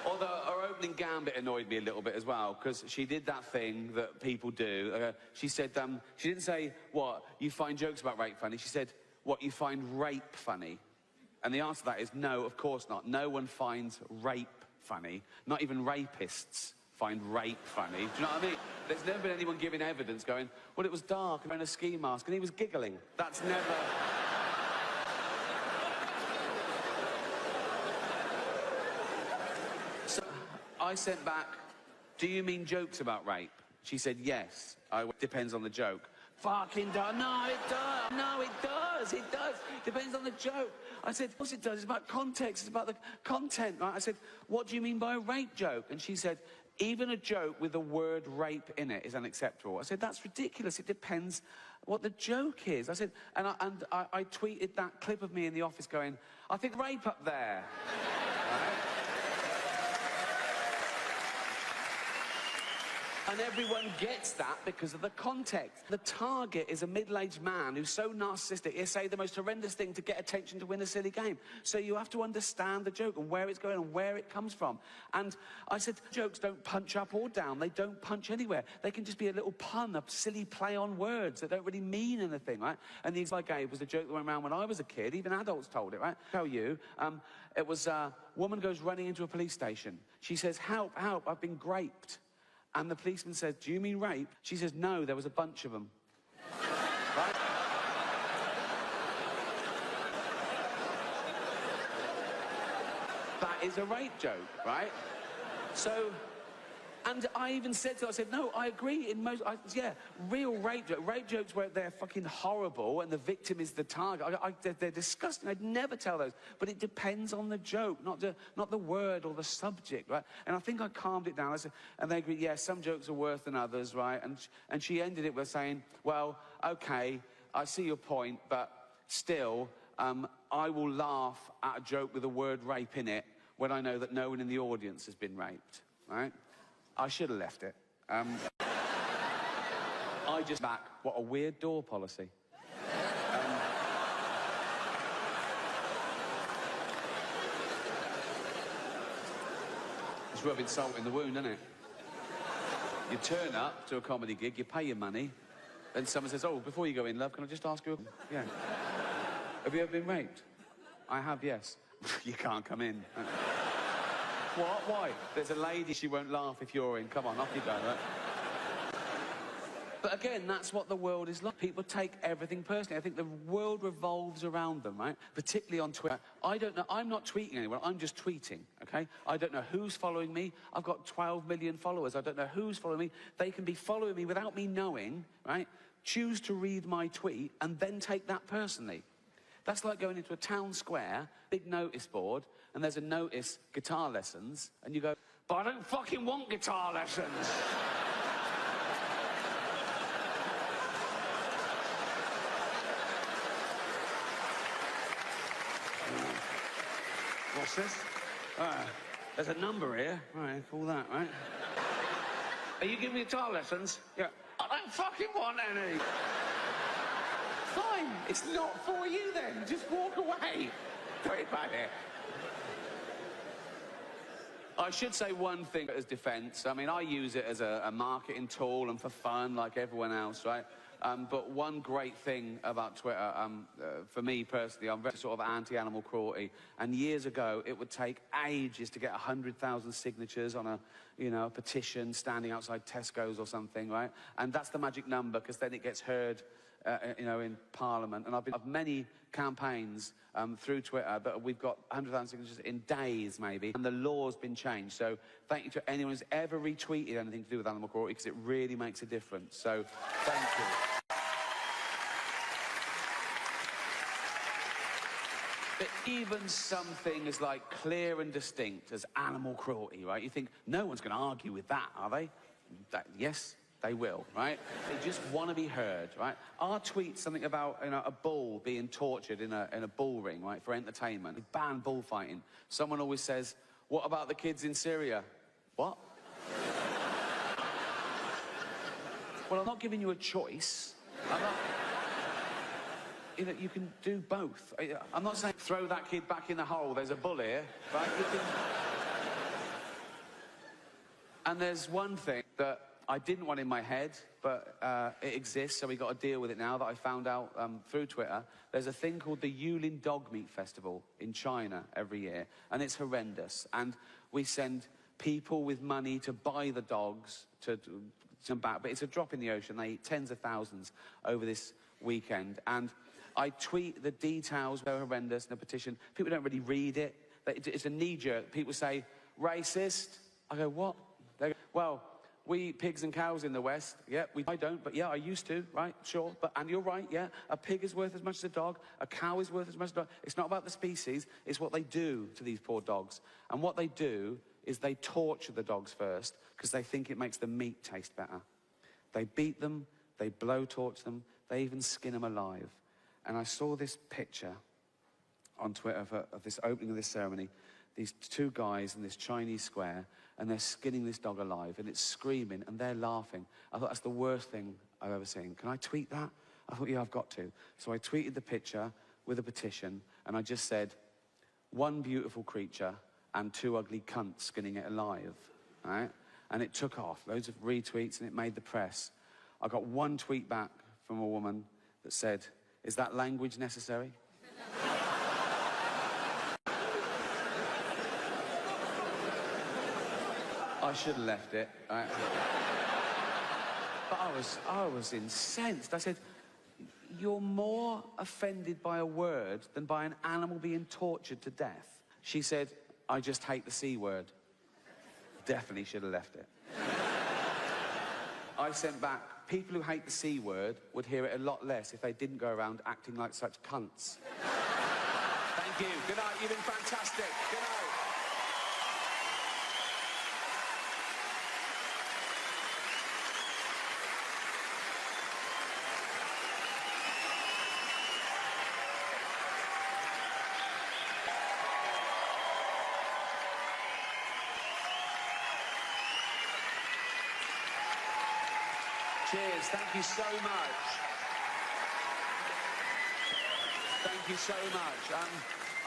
A: Although her opening gambit annoyed me a little bit as well, because she did that thing that people do. She said, she didn't say, what, you find jokes about rape funny? She said, what, you find rape funny? And the answer to that is no, of course not. No one finds rape funny. Not even rapists find rape funny. Do you know what I mean? There's never been anyone giving evidence going, well, it was dark and wearing a ski mask and he was giggling. That's never... So I sent back, do you mean jokes about rape? She said, yes. Depends on the joke. Fucking does. No, it does. No, it does. It does. Depends on the joke. I said, of course it does. It's about context. It's about the content. Right? I said, what do you mean by a rape joke? And she said, even a joke with the word rape in it is unacceptable. I said, that's ridiculous. It depends what the joke is. I said, and I tweeted that clip of me in the office going, I think rape up there. Right? And everyone gets that because of the context. The target is a middle-aged man who's so narcissistic, he'll say the most horrendous thing to get attention to win a silly game. So you have to understand the joke and where it's going and where it comes from. And I said, jokes don't punch up or down. They don't punch anywhere. They can just be a little pun, a silly play on words that don't really mean anything, right? And the example I gave was a joke that went around when I was a kid. Even adults told it, right? Tell you, it was a woman goes running into a police station. She says, help, help, I've been raped. And the policeman says, do you mean rape? She says, no, there was a bunch of them. Right? That is a rape joke, right? So, and I even said to her, I said, no, I agree in most, yeah, real rape jokes. Rape jokes where they're fucking horrible and the victim is the target. They're disgusting. I'd never tell those. But it depends on the joke, not the word or the subject, right? And I think I calmed it down. I said, and they agreed, yeah, some jokes are worse than others, right? And she ended it with saying, well, okay, I see your point, but still, I will laugh at a joke with the word rape in it when I know that no one in the audience has been raped, right? I should have left it. I just back, what a weird door policy. It's rubbing salt in the wound, isn't it? You turn up to a comedy gig, you pay your money, and someone says, oh, before you go in, love, can I just ask you yeah. Have you ever been raped? I have, yes. You can't come in. What? Why? There's a lady, she won't laugh if you're in. Come on, off you go, right? But again, that's what the world is like. People take everything personally. I think the world revolves around them, right? Particularly on Twitter. I don't know, I'm not tweeting anyone, I'm just tweeting, okay? I don't know who's following me. I've got 12 million followers. I don't know who's following me. They can be following me without me knowing, right? Choose to read my tweet and then take that personally. That's like going into a town square, big notice board, and there's a notice, guitar lessons, and you go, but I don't fucking want guitar lessons. What's this? There's a number here. Right, call that, right? Are you giving me guitar lessons? Yeah. I don't fucking want any. Fine, it's not for you then. Just walk away. Put it back here. I should say one thing as defence. I mean, I use it as a marketing tool and for fun, like everyone else, right? But one great thing about Twitter, for me personally, I'm very sort of anti-animal cruelty. And years ago, it would take ages to get 100,000 signatures on a, a petition standing outside Tesco's or something, right? And that's the magic number, because then it gets heard, in Parliament. And I've been of many campaigns through Twitter, but we've got 100,000 signatures in days, maybe. And the law's been changed. So thank you to anyone who's ever retweeted anything to do with animal cruelty, because it really makes a difference. So thank you. But even something as, like, clear and distinct as animal cruelty, right? You think, no one's going to argue with that, are they? Yes, they will, right? They just want to be heard, right? Our tweet something about, you know, a bull being tortured in a bull ring, right, for entertainment. We ban bullfighting. Someone always says, what about the kids in Syria? What? Well, I'm not giving you a choice. I'm not... You know, you can do both. I'm not saying throw that kid back in the hole, there's a bull here, right? You can... And there's one thing that I didn't want in my head, but it exists, so we got to deal with it now, that I found out through Twitter. There's a thing called the Yulin Dog Meat Festival in China every year, and it's horrendous. And we send people with money to buy the dogs to come back, but it's a drop in the ocean. They eat tens of thousands over this weekend. And I tweet the details, they're horrendous, in a petition. People don't really read it. It's a knee-jerk. People say, racist. I go, what? They go, well, we eat pigs and cows in the West. Yeah, I don't, but yeah, I used to, right? Sure, and you're right, yeah. A pig is worth as much as a dog. A cow is worth as much as a dog. It's not about the species, it's what they do to these poor dogs. And what they do is they torture the dogs first, because they think it makes the meat taste better. They beat them, they blowtorch them, they even skin them alive. And I saw this picture on Twitter of this opening of this ceremony. These two guys in this Chinese square, and they're skinning this dog alive, and it's screaming, and they're laughing. I thought, that's the worst thing I've ever seen. Can I tweet that? I thought, yeah, I've got to. So I tweeted the picture with a petition, and I just said, one beautiful creature and two ugly cunts skinning it alive, right? And it took off, loads of retweets, and it made the press. I got one tweet back from a woman that said, is that language necessary? I should have left it, right? But I was incensed. I said, you're more offended by a word than by an animal being tortured to death. She said, I just hate the C word. Definitely should have left it. I sent back, people who hate the C word would hear it a lot less if they didn't go around acting like such cunts. Thank you. Good night. You've been fantastic. Good night. Cheers, thank you so much. Thank you so much.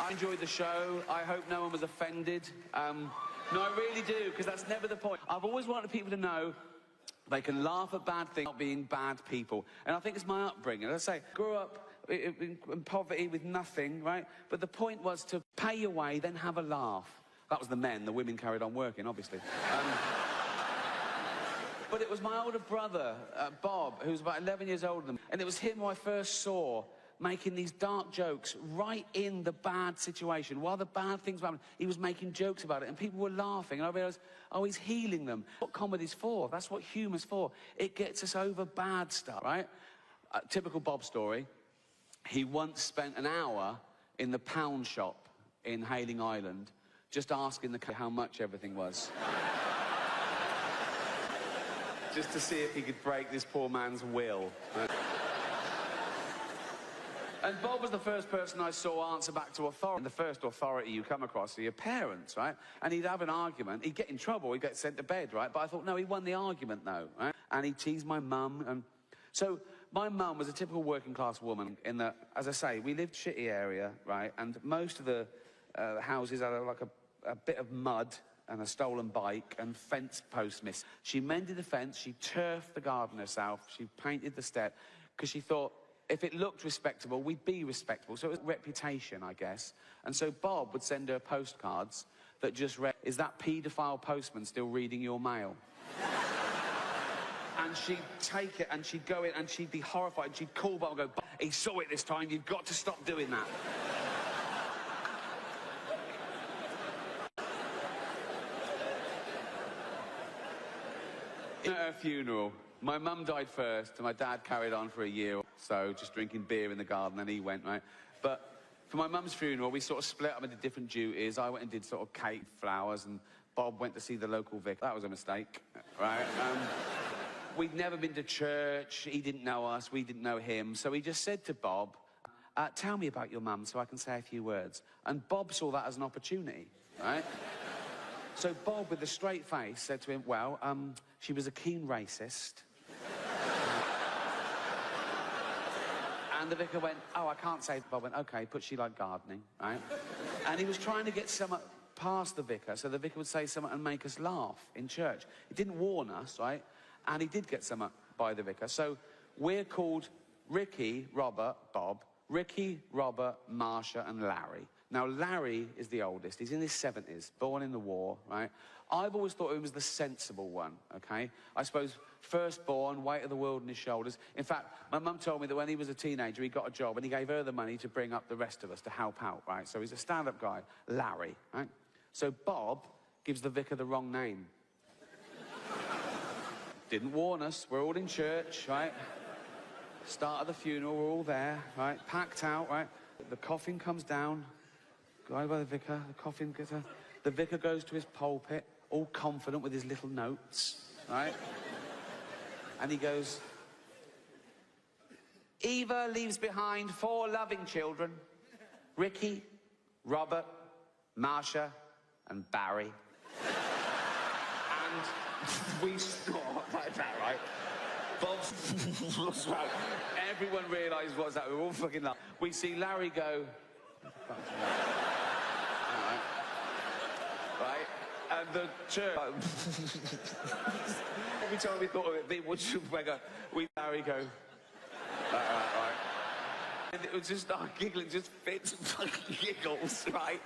A: I enjoyed the show. I hope no one was offended. No, I really do, because that's never the point. I've always wanted people to know they can laugh at bad things without being bad people. And I think it's my upbringing. As I say, grew up in poverty with nothing, right? But the point was to pay your way, then have a laugh. That was the men. The women carried on working, obviously. But it was my older brother, Bob, who was about 11 years older than me. And it was him who I first saw making these dark jokes right in the bad situation. While the bad things were happening, he was making jokes about it, and people were laughing. And I realised, oh, he's healing them. What comedy's for? That's what humour's for. It gets us over bad stuff, right? Typical Bob story. He once spent an hour in the pound shop in Hayling Island just asking the how much everything was. Just to see if he could break this poor man's will. And Bob was the first person I saw answer back to authority. And the first authority you come across are your parents, right? And he'd have an argument. He'd get in trouble. He'd get sent to bed, right? But I thought, no, he won the argument, though, right? And he teased my mum. And so my mum was a typical working-class woman in that, as I say, we lived in a shitty area, right? And most of the houses had like a bit of mud and a stolen bike and fence posts missing. She mended the fence, she turfed the garden herself, she painted the step, because she thought, if it looked respectable, we'd be respectable. So it was reputation, I guess. And so Bob would send her postcards that just read, is that paedophile postman still reading your mail? And she'd take it and she'd go in and she'd be horrified and she'd call Bob and go, Bob, he saw it this time, you've got to stop doing that. At her funeral, my mum died first, and my dad carried on for a year or so, just drinking beer in the garden, and he went, right? But For my mum's funeral, we sort of split up into different duties. I went and did sort of cake, flowers, and Bob went to see the local vicar. That was a mistake, right? We'd never been to church. He didn't know us. We didn't know him. So he just said to Bob, tell me about your mum so I can say a few words. And Bob saw that as an opportunity, right? So Bob, with a straight face, said to him, well, she was a keen racist. And the vicar went, oh, I can't say. Bob went, OK, but she liked gardening, right? And he was trying to get something past the vicar so the vicar would say something and make us laugh in church. He didn't warn us, right? And he did get something by the vicar. So we're called Ricky, Robert, Bob, Ricky, Robert, Marsha, and Larry. Now, Larry is the oldest. He's in his 70s, born in the war, right? I've always thought he was the sensible one, OK? I suppose firstborn, weight of the world on his shoulders. In fact, my mum told me that when he was a teenager, he got a job and he gave her the money to bring up the rest of us, to help out, right? So he's a stand-up guy, Larry, right? So Bob gives the vicar the wrong name. Didn't warn us. We're all in church, right? Start of the funeral, we're all there, right? Packed out, right? The coffin comes down. Guy by the vicar, the coffin gets out. The vicar goes to his pulpit, all confident with his little notes, right? And he goes, Eva leaves behind 4 loving children, Ricky, Robert, Marsha, and Barry. And we stopped like that, right? Bob's right. Everyone realised what's that. We were all fucking laughing. We see Larry go, right? And the church... Every time we thought of it, people would go, Larry go... right. And it would just start giggling, just fits and fucking giggles, right?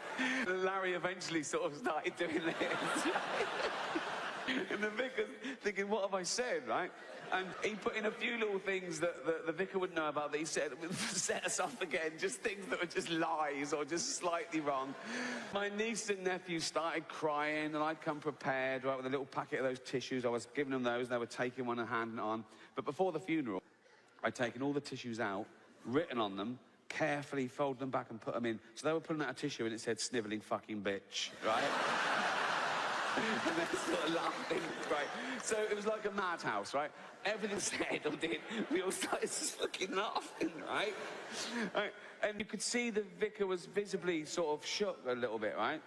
A: And Larry eventually sort of started doing this, right? And the vicar's thinking, what have I said, right? And he put in a few little things that the vicar wouldn't know about that he said would set us off again, just things that were just lies or just slightly wrong. My niece and nephew started crying and I'd come prepared, right, with a little packet of those tissues. I was giving them those and they were taking one and handing it on. But before the funeral, I'd taken all the tissues out, written on them, carefully folded them back and put them in. So they were pulling out a tissue and it said, snivelling fucking bitch, right? And they're sort of laughing, right? So it was like a madhouse, right? Everything said or did, we all started fucking laughing, right? And you could see the vicar was visibly sort of shook a little bit, right?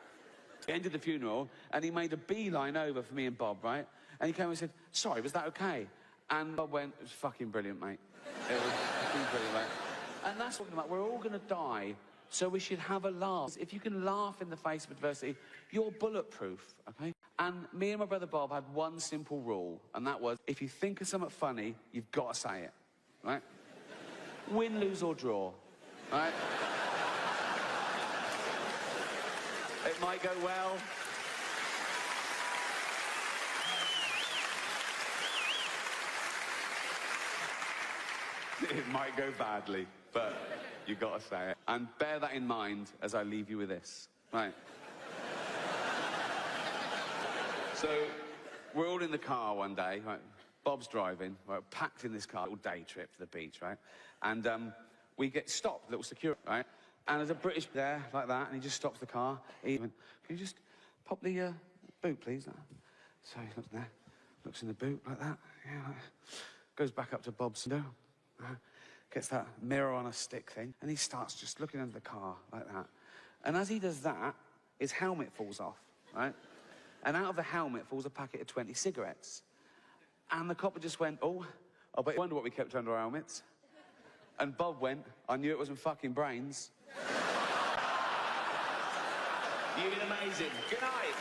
A: He ended the funeral, and he made a beeline over for me and Bob, right? And he came and said, sorry, was that okay? And Bob went, it was fucking brilliant, mate. It was fucking brilliant, mate. And that's what I'm talking about. We're all going to die, so we should have a laugh. If you can laugh in the face of adversity, you're bulletproof, okay? And me and my brother Bob had one simple rule, and that was, if you think of something funny, you've got to say it, right? Win, lose, or draw, right? It might go well. It might go badly, but you've got to say it. And bear that in mind as I leave you with this, right? So, we're all in the car one day, right? Bob's driving, right? Packed in this car, little day trip to the beach, right? And we get stopped, little security, right? And there's a British there, like that, and he just stops the car. He went, can you just pop the boot, please? So he looks there, looks in the boot, like that. Yeah, like that. Goes back up to Bob's window, gets that mirror on a stick thing, and he starts just looking under the car, like that. And as he does that, his helmet falls off, right? And out of the helmet falls a packet of 20 cigarettes. And the copper just went, oh, but I wonder what we kept under our helmets. And Bob went, I knew it wasn't fucking brains. You've been amazing. Good night.